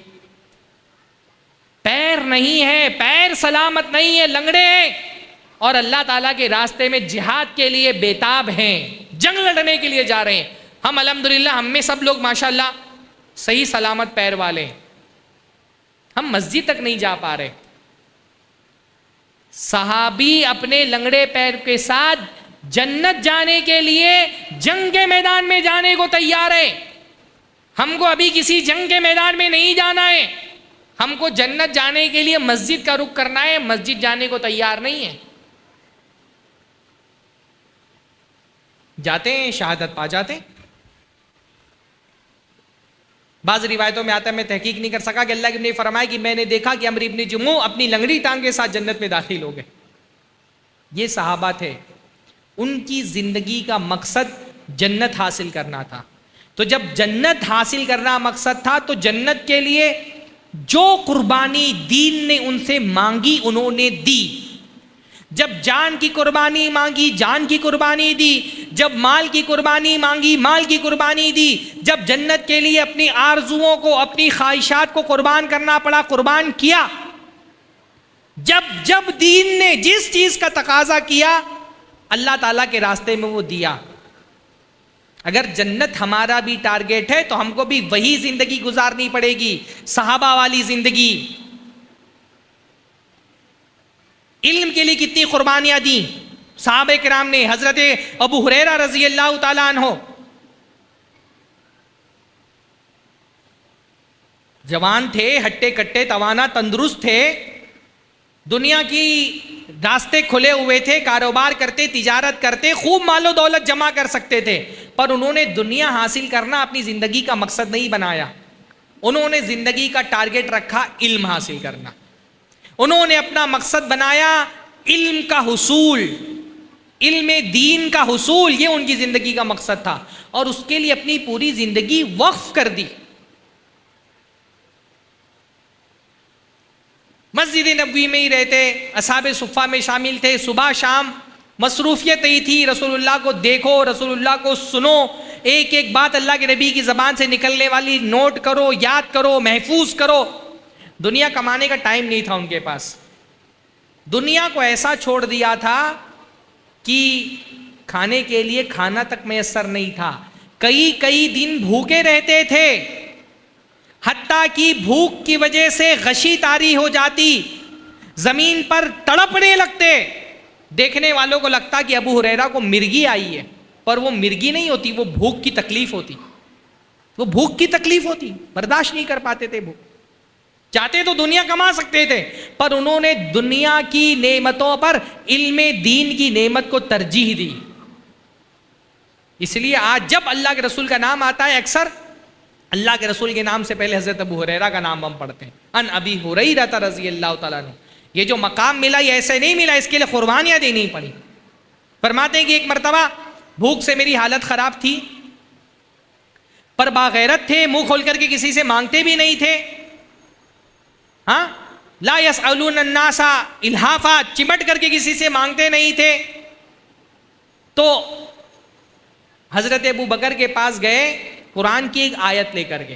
A: پیر نہیں ہے، پیر سلامت نہیں ہے، لنگڑے ہیں، اور اللہ تعالیٰ کے راستے میں جہاد کے لیے بیتاب ہیں، جنگ لڑنے کے لیے جا رہے ہیں۔ ہم الحمدللہ ہم میں سب لوگ ماشاءاللہ صحیح سلامت پیر والے ہیں، ہم مسجد تک نہیں جا پا رہے۔ صحابی اپنے لنگڑے پیر کے ساتھ جنت جانے کے لیے جنگ کے میدان میں جانے کو تیار ہے۔ ہم کو ابھی کسی جنگ کے میدان میں نہیں جانا ہے، ہم کو جنت جانے کے لیے مسجد کا رخ کرنا ہے، مسجد جانے کو تیار نہیں ہے۔ جاتے ہیں، شہادت پا جاتے ہیں۔ بعض روایتوں میں آتا ہے، میں تحقیق نہیں کر سکا، کہ اللہ نے فرمایا کہ میں نے دیکھا کہ عمرو ابن جموح اپنی لنگڑی ٹانگ کے ساتھ جنت میں داخل ہو گئے۔ یہ صحابہ تھے، ان کی زندگی کا مقصد جنت حاصل کرنا تھا۔ تو جب جنت حاصل کرنا مقصد تھا تو جنت کے لیے جو قربانی دین نے ان سے مانگی انہوں نے دی۔ جب جان کی قربانی مانگی جان کی قربانی دی، جب مال کی قربانی مانگی مال کی قربانی دی، جب جنت کے لیے اپنی آرزوؤں کو اپنی خواہشات کو قربان کرنا پڑا قربان کیا۔ جب دین نے جس چیز کا تقاضا کیا اللہ تعالیٰ کے راستے میں وہ دیا۔ اگر جنت ہمارا بھی ٹارگیٹ ہے تو ہم کو بھی وہی زندگی گزارنی پڑے گی، صحابہ والی زندگی۔ علم کے لیے کتنی قربانیاں دیں صحابہ کرام نے۔ حضرت ابو ہریرہ رضی اللہ تعالیٰ عنہ جوان تھے، ہٹے کٹے، توانا، تندرست تھے، دنیا کی راستے کھلے ہوئے تھے، کاروبار کرتے، تجارت کرتے، خوب مال و دولت جمع کر سکتے تھے، پر انہوں نے دنیا حاصل کرنا اپنی زندگی کا مقصد نہیں بنایا۔ انہوں نے زندگی کا ٹارگٹ رکھا علم حاصل کرنا۔ انہوں نے اپنا مقصد بنایا علم کا حصول، علم دین کا حصول، یہ ان کی زندگی کا مقصد تھا، اور اس کے لیے اپنی پوری زندگی وقف کر دی۔ مسجد نبوی میں ہی رہتے، اصحاب صفہ میں شامل تھے، صبح شام مصروفیت ہی تھی، رسول اللہ کو دیکھو، رسول اللہ کو سنو، ایک ایک بات اللہ کے نبی کی زبان سے نکلنے والی نوٹ کرو، یاد کرو، محفوظ کرو. دنیا کمانے کا ٹائم نہیں تھا ان کے پاس. دنیا کو ایسا چھوڑ دیا تھا کہ کھانے کے لیے کھانا تک میسر نہیں تھا. کئی دن بھوکے رہتے تھے، حتیٰ کہ بھوک کی وجہ سے غشی طاری ہو جاتی، زمین پر تڑپنے لگتے. دیکھنے والوں کو لگتا کہ ابو ہریرہ کو مرگی آئی ہے، پر وہ مرگی نہیں ہوتی، وہ بھوک کی تکلیف ہوتی. وہ بھوک کی تکلیف ہوتی، برداشت نہیں کر پاتے تھے. بھوک چاہتے تو دنیا کما سکتے تھے، پر انہوں نے دنیا کی نعمتوں پر علم دین کی نعمت کو ترجیح دی. اس لیے آج جب اللہ کے رسول کا نام آتا ہے، اکثر اللہ کے رسول کے نام سے پہلے حضرت ابو ہریرہ کا نام ہم پڑھتے ہیں. ان ابی ہریرہ رضی اللہ تعالیٰ عنہ. یہ جو مقام ملا یہ ایسے نہیں ملا، اس کے لیے قربانیاں دینی پڑی. فرماتے ہیں کہ ایک مرتبہ بھوک سے میری حالت خراب تھی، پر باغیرت تھے، منہ کھول کر کے کسی سے مانگتے بھی نہیں تھے. ہاں، لا یسألون الناس الحافا، چمٹ کر کے کسی سے مانگتے نہیں تھے. تو حضرت ابو بکر کے پاس گئے، قرآن کی ایک آیت لے کر کے.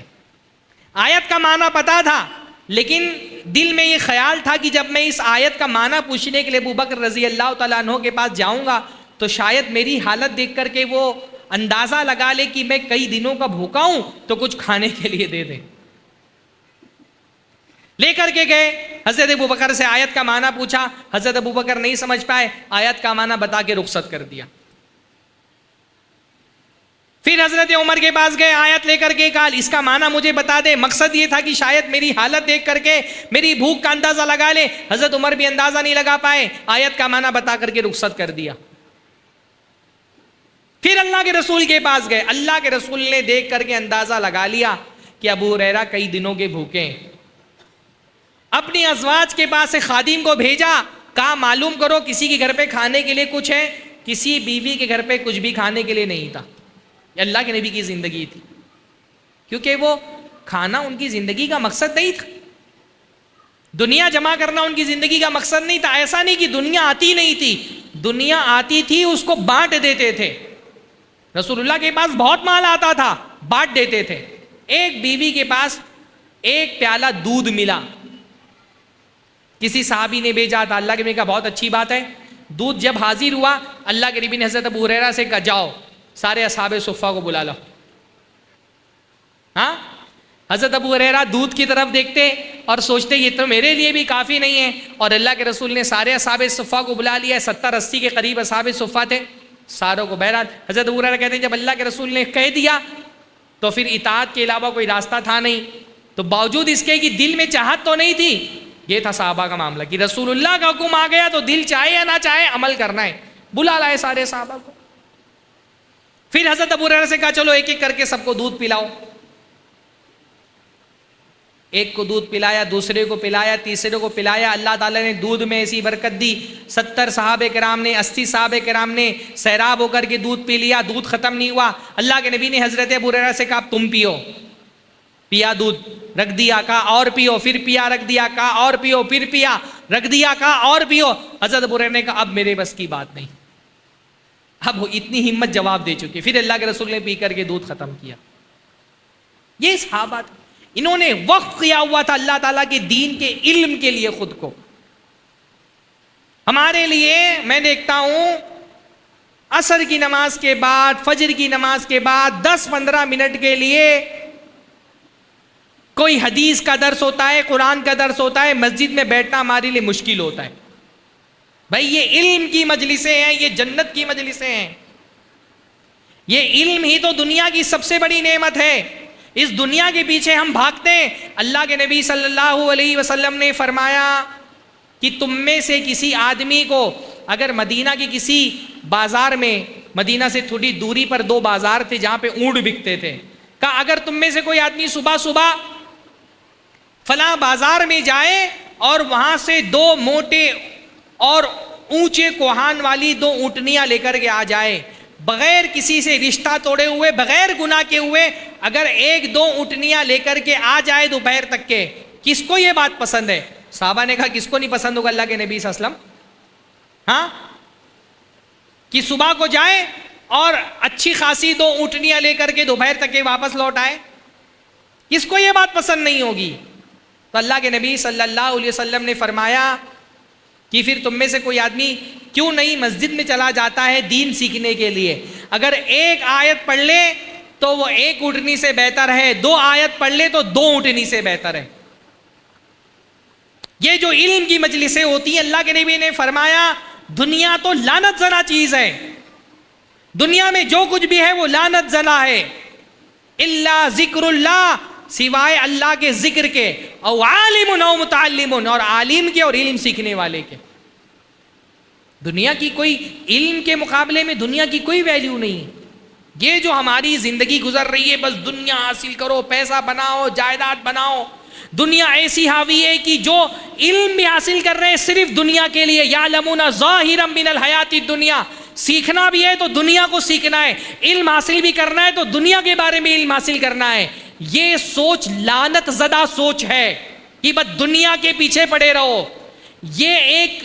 A: آیت کا معنی پتا تھا، لیکن دل میں یہ خیال تھا کہ جب میں اس آیت کا معنی پوچھنے کے لیے ابو بکر رضی اللہ تعالیٰ عنہ کے پاس جاؤں گا تو شاید میری حالت دیکھ کر کے وہ اندازہ لگا لے کہ میں کئی دنوں کا بھوکا ہوں، تو کچھ کھانے کے لیے دے دیں. لے کر کے گئے، حضرت ابو بکر سے آیت کا معنی پوچھا. حضرت ابو بکر نہیں سمجھ پائے، آیت کا معنی بتا کے رخصت کر دیا. پھر حضرت عمر کے پاس گئے، آیت لے کر کے کہا اس کا معنی مجھے بتا دے. مقصد یہ تھا کہ شاید میری حالت دیکھ کر کے میری بھوک کا اندازہ لگا لے. حضرت عمر بھی اندازہ نہیں لگا پائے، آیت کا معنی بتا کر کے رخصت کر دیا. پھر اللہ کے رسول کے پاس گئے، اللہ کے رسول نے دیکھ کر کے اندازہ لگا لیا کہ ابو ہریرہ کئی دنوں کے بھوکے ہیں. اپنی ازواج کے پاس سے خادم کو بھیجا، کہا معلوم کرو کسی کے گھر پہ کھانے کے لیے کچھ ہے. کسی بیوی کے گھر پہ کچھ بھی کھانے کے لیے نہیں تھا. یہ اللہ کے نبی کی زندگی تھی، کیونکہ وہ کھانا ان کی زندگی کا مقصد نہیں تھا. دنیا جمع کرنا ان کی زندگی کا مقصد نہیں تھا. ایسا نہیں کہ دنیا آتی نہیں تھی، دنیا آتی تھی، اس کو بانٹ دیتے تھے. رسول اللہ کے پاس بہت مال آتا تھا، بانٹ دیتے تھے. ایک بیوی کے پاس ایک پیالہ دودھ ملا، کسی صحابی نے بھیجا تھا. اللہ کے نبی کا بہت اچھی بات ہے. دودھ جب حاضر ہوا، اللہ کے نبی نے حضرت ابو ہریرہ سے کہا جاؤ سارے اصحاب صفہ کو بلا لو. ہاں، حضرت ابو ہریرہ دودھ کی طرف دیکھتے اور سوچتے یہ تو میرے لیے بھی کافی نہیں ہے. اور اللہ کے رسول نے سارے اصحاب صفہ کو بلا لیا. 70-80 کے قریب اصحاب صفہ تھے، ساروں کو. بہرحال حضرت ابو ہریرہ کہتے ہیں جب اللہ کے رسول نے کہہ دیا تو پھر اطاعت کے علاوہ کوئی راستہ تھا نہیں. تو باوجود اس کے کہ دل میں چاہت تو نہیں تھی، یہ تھا صحابہ کا معاملہ کہ رسول اللہ کا حکم آ گیا تو دل چاہے یا نہ چاہے عمل کرنا ہے. بلا لائے سارے صحابہ کو. پھر حضرت ابو ہریرہ سے کہا چلو ایک ایک کر کے سب کو دودھ پلاؤ. ایک کو دودھ پلایا، دوسرے کو پلایا، تیسرے کو پلایا. اللہ تعالیٰ نے دودھ میں ایسی برکت دی، 70 صحابہ کرام نے، 80 صحابہ کرام نے سیراب ہو کر کے دودھ پی لیا. دودھ ختم نہیں ہوا. اللہ کے نبی نے حضرت ابو ہریرہ سے کہا تم پیو. پیا دودھ، رکھ دیا، کہا اور پیو، پھر پیا، رکھ دیا، کہا اور پیو، پھر پیا، رکھ دیا، کہا اور پیو. حضرت ابو ہریرہ نے کہا اب میرے بس کی بات نہیں، اب وہ اتنی ہمت جواب دے چکی. پھر اللہ کے رسول نے پی کر کے دودھ ختم کیا. یہ صحابہ تھے، انہوں نے وقف کیا ہوا تھا اللہ تعالیٰ کے دین کے علم کے لیے خود کو. ہمارے لیے میں دیکھتا ہوں عصر کی نماز کے بعد، فجر کی نماز کے بعد 10-15 منٹ کے لیے کوئی حدیث کا درس ہوتا ہے، قرآن کا درس ہوتا ہے، مسجد میں بیٹھنا ہمارے لیے مشکل ہوتا ہے. بھائی یہ علم کی مجلسیں ہیں، یہ جنت کی مجلسیں ہیں. یہ علم ہی تو دنیا کی سب سے بڑی نعمت ہے. اس دنیا کے پیچھے ہم بھاگتے ہیں. اللہ کے نبی صلی اللہ علیہ وسلم نے فرمایا کہ تم میں سے کسی آدمی کو اگر مدینہ کے کسی بازار میں، مدینہ سے تھوڑی دوری پر 2 بازار تھے جہاں پہ اونٹ بکتے تھے، کہا اگر تم میں سے کوئی آدمی صبح صبح فلاں بازار میں جائے اور وہاں سے 2 موٹے اور اونچے کوہان والی 2 اونٹنیاں لے کر کے آ جائے، بغیر کسی سے رشتہ توڑے ہوئے، بغیر گناہ کے ہوئے، اگر 1-2 اونٹنیاں لے کر کے آ جائے دوپہر تک کے، کس کو یہ بات پسند ہے؟ صحابہ نے کہا کس کو نہیں پسند ہوگا اللہ کے نبی صلی اللہ علیہ وسلم. ہاں، کہ صبح کو جائے اور اچھی خاصی 2 اونٹنیاں لے کر کے دوپہر تک کے واپس لوٹ آئے؟ کس کو یہ بات پسند نہیں ہوگی؟ تو اللہ کے نبی صلی اللہ علیہ وسلم نے فرمایا کہ پھر تم میں سے کوئی آدمی کیوں نہیں مسجد میں چلا جاتا ہے دین سیکھنے کے لیے؟ اگر 1 آیت پڑھ لے تو وہ 1 اونٹنی سے بہتر ہے، 2 آیت پڑھ لے تو 2 اونٹنی سے بہتر ہے۔ یہ جو علم کی مجلسیں ہوتی ہیں، اللہ کے نبی نے فرمایا دنیا تو لعنت زدہ چیز ہے، دنیا میں جو کچھ بھی ہے وہ لعنت زدہ ہے، الا ذکر اللہ، سوائے اللہ کے ذکر کے، او عالم او متعلم، اور عالم کے اور علم سیکھنے والے کے۔ دنیا کی کوئی علم کے مقابلے میں دنیا کی کوئی ویلیو نہیں۔ یہ جو ہماری زندگی گزر رہی ہے، بس دنیا حاصل کرو، پیسہ بناؤ، جائیداد بناؤ، دنیا ایسی حاوی ہے کہ جو علم بھی حاصل کر رہے ہیں صرف دنیا کے لیے، یعلمون ظاہرا من الحیات الدنیا، سیکھنا بھی ہے تو دنیا کو سیکھنا ہے، علم حاصل بھی کرنا ہے تو دنیا کے بارے میں علم حاصل کرنا ہے۔ یہ سوچ لعنت زدہ سوچ ہے کہ بس دنیا کے پیچھے پڑے رہو، یہ ایک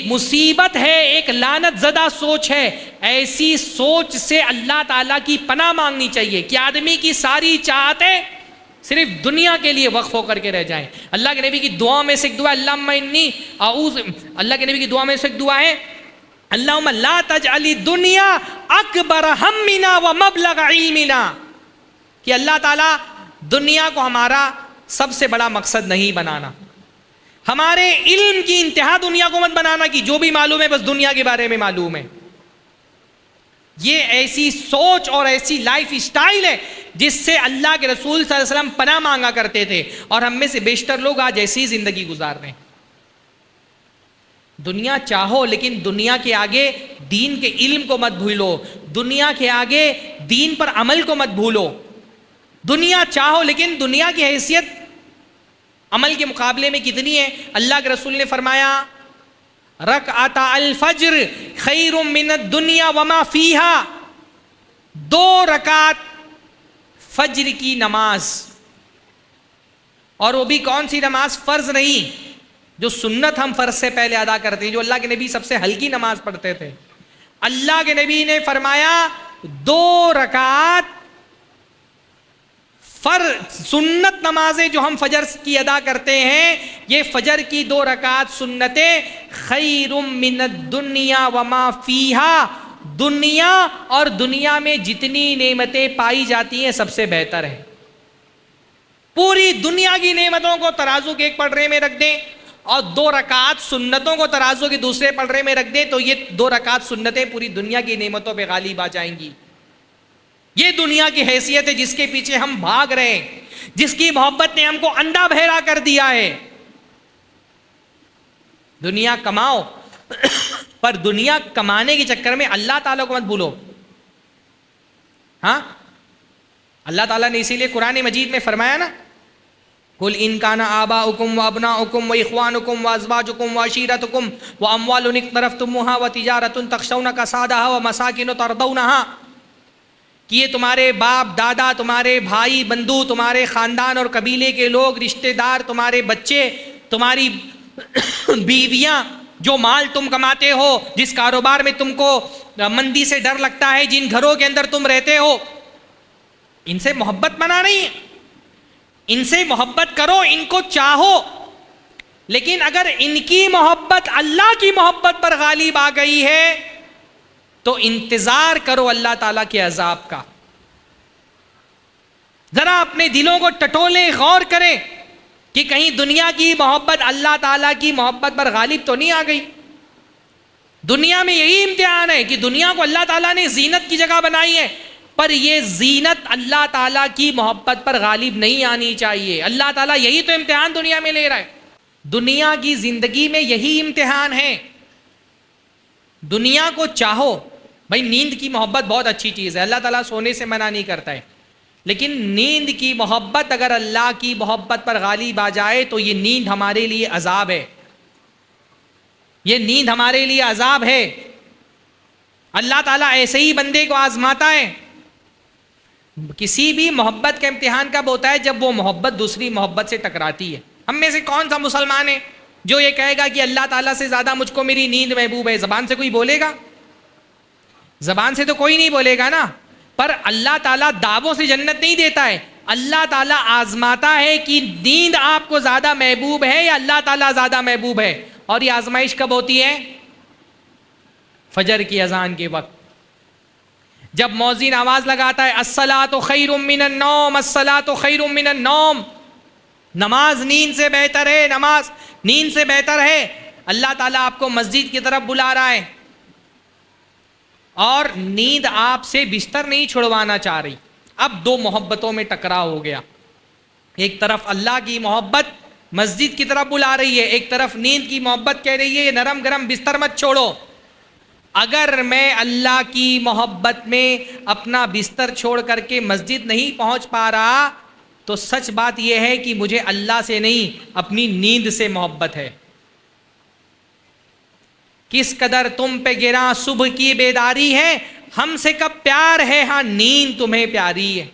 A: مصیبت ہے، ایک لعنت زدہ سوچ ہے۔ ایسی سوچ سے اللہ تعالیٰ کی پناہ مانگنی چاہیے کہ آدمی کی ساری چاہتیں صرف دنیا کے لیے وقف ہو کر کے رہ جائیں۔ اللہ کے نبی کی دعا میں سے ایک دعا اللہم انی اعوذ، اللہ کے نبی کی دعا میں سے ایک دعا ہے اللہم لا تجعل الدنیا اکبر ہمنا ومبلغ علمنا، کہ اللہ تعالیٰ دنیا کو ہمارا سب سے بڑا مقصد نہیں بنانا، ہمارے علم کی انتہا دنیا کو مت بنانا کہ جو بھی معلوم ہے بس دنیا کے بارے میں معلوم ہے۔ یہ ایسی سوچ اور ایسی لائف سٹائل ہے جس سے اللہ کے رسول صلی اللہ علیہ وسلم پناہ مانگا کرتے تھے، اور ہم میں سے بیشتر لوگ آج ایسی زندگی گزار رہے ہیں۔ دنیا چاہو لیکن دنیا کے آگے دین کے علم کو مت بھولو، دنیا کے آگے دین پر عمل کو مت بھولو۔ دنیا چاہو لیکن دنیا کی حیثیت عمل کے مقابلے میں کتنی ہے؟ اللہ کے رسول نے فرمایا رکعت الفجر خیر من الدنیا وما فیہا، 2 رکعت فجر کی نماز، اور وہ بھی کون سی نماز؟ فرض نہیں، جو سنت ہم فرض سے پہلے ادا کرتے ہیں، جو اللہ کے نبی سب سے ہلکی نماز پڑھتے تھے۔ اللہ کے نبی نے فرمایا 2 رکعت سنت نمازیں جو ہم فجر کی ادا کرتے ہیں، یہ فجر کی 2 رکعت سنتیں خیر من الدنیا وما فیہا، دنیا اور دنیا میں جتنی نعمتیں پائی جاتی ہیں سب سے بہتر ہے۔ پوری دنیا کی نعمتوں کو ترازو کے ایک پلڑے میں رکھ دیں اور 2 رکعت سنتوں کو ترازو کے دوسرے پلڑے میں رکھ دیں تو یہ 2 رکعت سنتیں پوری دنیا کی نعمتوں پہ غالب آ جائیں گی۔ یہ دنیا کی حیثیت ہے جس کے پیچھے ہم بھاگ رہے ہیں، جس کی محبت نے ہم کو اندھا بہرا کر دیا ہے۔ دنیا کماؤ پر دنیا کمانے کے چکر میں اللہ تعالیٰ کو مت بھولو۔ ہاں، اللہ تعالیٰ نے اسی لیے قرآن مجید میں فرمایا نا قل ان کان آباؤکم وابناؤکم واخوانکم وازواجکم وعشیرتکم واموال اقترفتموها وتجارۃ تخشون کسادها ومساکن ترضونها، کہ یہ تمہارے باپ دادا، تمہارے بھائی بندو، تمہارے خاندان اور قبیلے کے لوگ، رشتہ دار، تمہارے بچے، تمہاری بیویاں، جو مال تم کماتے ہو، جس کاروبار میں تم کو مندی سے ڈر لگتا ہے، جن گھروں کے اندر تم رہتے ہو، ان سے محبت منع نہیں ہے، ان سے محبت کرو، ان کو چاہو، لیکن اگر ان کی محبت اللہ کی محبت پر غالب آ گئی ہے تو انتظار کرو اللہ تعالیٰ کے عذاب کا۔ ذرا اپنے دلوں کو ٹٹولیں، غور کریں کہ کہیں دنیا کی محبت اللہ تعالیٰ کی محبت پر غالب تو نہیں آ گئی۔ دنیا میں یہی امتحان ہے کہ دنیا کو اللہ تعالیٰ نے زینت کی جگہ بنائی ہے، پر یہ زینت اللہ تعالیٰ کی محبت پر غالب نہیں آنی چاہیے۔ اللہ تعالیٰ یہی تو امتحان دنیا میں لے رہا ہے۔ دنیا کی زندگی میں یہی امتحان ہے۔ دنیا کو چاہو، بھائی نیند کی محبت بہت اچھی چیز ہے، اللہ تعالیٰ سونے سے منع نہیں کرتا ہے، لیکن نیند کی محبت اگر اللہ کی محبت پر غالب آ جائے تو یہ نیند ہمارے لیے عذاب ہے، یہ نیند ہمارے لیے عذاب ہے۔ اللہ تعالیٰ ایسے ہی بندے کو آزماتا ہے۔ کسی بھی محبت کا امتحان کب ہوتا ہے؟ جب وہ محبت دوسری محبت سے ٹکراتی ہے۔ ہم میں سے کون سا مسلمان ہے جو یہ کہے گا کہ اللہ تعالیٰ سے زیادہ مجھ کو میری نیند محبوب ہے؟ زبان سے کوئی بولے گا؟ زبان سے تو کوئی نہیں بولے گا نا، پر اللہ تعالیٰ دعووں سے جنت نہیں دیتا ہے، اللہ تعالیٰ آزماتا ہے کہ نیند آپ کو زیادہ محبوب ہے یا اللہ تعالیٰ زیادہ محبوب ہے. اور یہ آزمائش کب ہوتی ہے؟ فجر کی اذان کے وقت، جب مؤذن آواز لگاتا ہے الصلاۃ خیر من النوم، الصلاۃ خیر من النوم، نماز نیند سے بہتر ہے، نماز نیند سے بہتر ہے. اللہ تعالیٰ آپ کو مسجد کی طرف بلا رہا ہے اور نیند آپ سے بستر نہیں چھڑوانا چاہ رہی. اب دو محبتوں میں ٹکراؤ ہو گیا، ایک طرف اللہ کی محبت مسجد کی طرف بلا رہی ہے، ایک طرف نیند کی محبت کہہ رہی ہے یہ نرم گرم بستر مت چھوڑو. اگر میں اللہ کی محبت میں اپنا بستر چھوڑ کر کے مسجد نہیں پہنچ پا رہا تو سچ بات یہ ہے کہ مجھے اللہ سے نہیں اپنی نیند سے محبت ہے. کس قدر تم پہ گراں صبح کی بیداری ہے، ہم سے کب پیار ہے، ہاں نیند تمہیں پیاری ہے.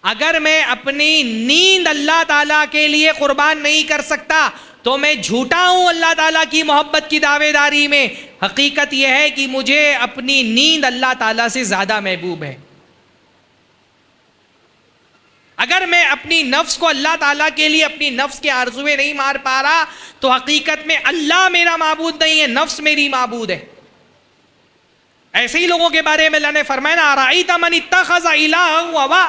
A: اگر میں اپنی نیند اللہ تعالیٰ کے لیے قربان نہیں کر سکتا تو میں جھوٹا ہوں اللہ تعالیٰ کی محبت کی دعوے داری میں. حقیقت یہ ہے کہ مجھے اپنی نیند اللہ تعالیٰ سے زیادہ محبوب ہے. اگر میں اپنی نفس کو اللہ تعالیٰ کے لیے اپنی نفس کے آرزویں نہیں مار پا رہا تو حقیقت میں اللہ میرا معبود نہیں ہے، نفس میری معبود ہے. ایسے ہی لوگوں کے بارے میں اللہ نے فرمایا نا ارأیت من اتخذ الہہ ہوا،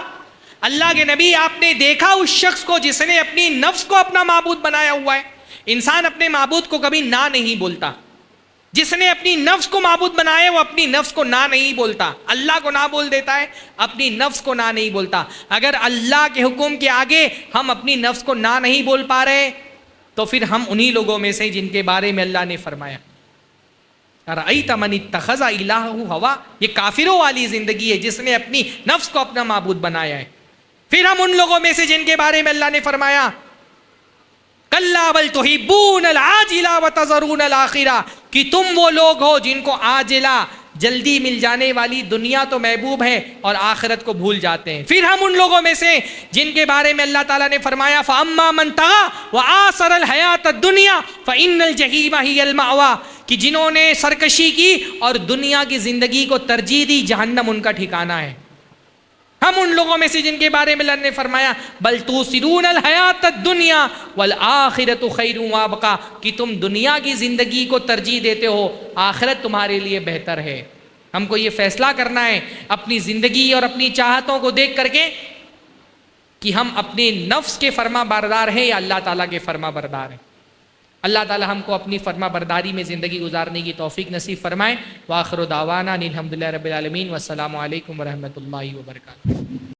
A: اللہ کے نبی آپ نے دیکھا اس شخص کو جس نے اپنی نفس کو اپنا معبود بنایا ہوا ہے. انسان اپنے معبود کو کبھی نہ نہیں بولتا، جس نے اپنی نفس کو معبود بنایا وہ اپنی نفس کو نہ نہیں بولتا. اللہ کو نہ بول دیتا ہے، اپنی نفس کو نہ نہیں بولتا. اگر اللہ کے حکم کے آگے ہم اپنی نفس کو نہ نہیں بول پا رہے تو پھر ہم انہی لوگوں میں سے جن کے بارے میں اللہ نے فرمایا ارأیت من اتخذ الہہ ہوا، یہ کافروں والی زندگی ہے جس نے اپنی نفس کو اپنا معبود بنایا ہے. پھر ہم ان لوگوں میں سے جن کے بارے میں اللہ نے فرمایا کلا بل تحبون العاجلہ وتذرون الآخرہ، کہ تم وہ لوگ ہو جن کو عاجلہ جلدی مل جانے والی دنیا تو محبوب ہے اور آخرت کو بھول جاتے ہیں. پھر ہم ان لوگوں میں سے جن کے بارے میں اللہ تعالیٰ نے فرمایا فَأَمَّا مَنْ طَغَىٰ وَآثَرَ الْحَيَاةَ الدُّنْيَا فَإِنَّ الْجَحِيمَ هِيَ الْمَأْوَىٰ، کہ جنہوں نے سرکشی کی اور دنیا کی زندگی کو ترجیح دی جہنم ان کا ٹھکانہ ہے. ہم ان لوگوں میں سے جن کے بارے میں اللہ نے فرمایا بل تؤثرون الحیات الدنیا والآخرۃ خیر وابقیٰ، کہ تم دنیا کی زندگی کو ترجیح دیتے ہو، آخرت تمہارے لیے بہتر ہے. ہم کو یہ فیصلہ کرنا ہے اپنی زندگی اور اپنی چاہتوں کو دیکھ کر کے کہ ہم اپنے نفس کے فرما بردار ہیں یا اللہ تعالیٰ کے فرما بردار ہیں. اللہ تعالیٰ ہم کو اپنی فرما برداری میں زندگی گزارنے کی توفیق نصیب فرمائے. وآخر دعوانا الحمدللہ رب العالمین، والسلام علیکم ورحمۃ اللہ وبرکاتہ.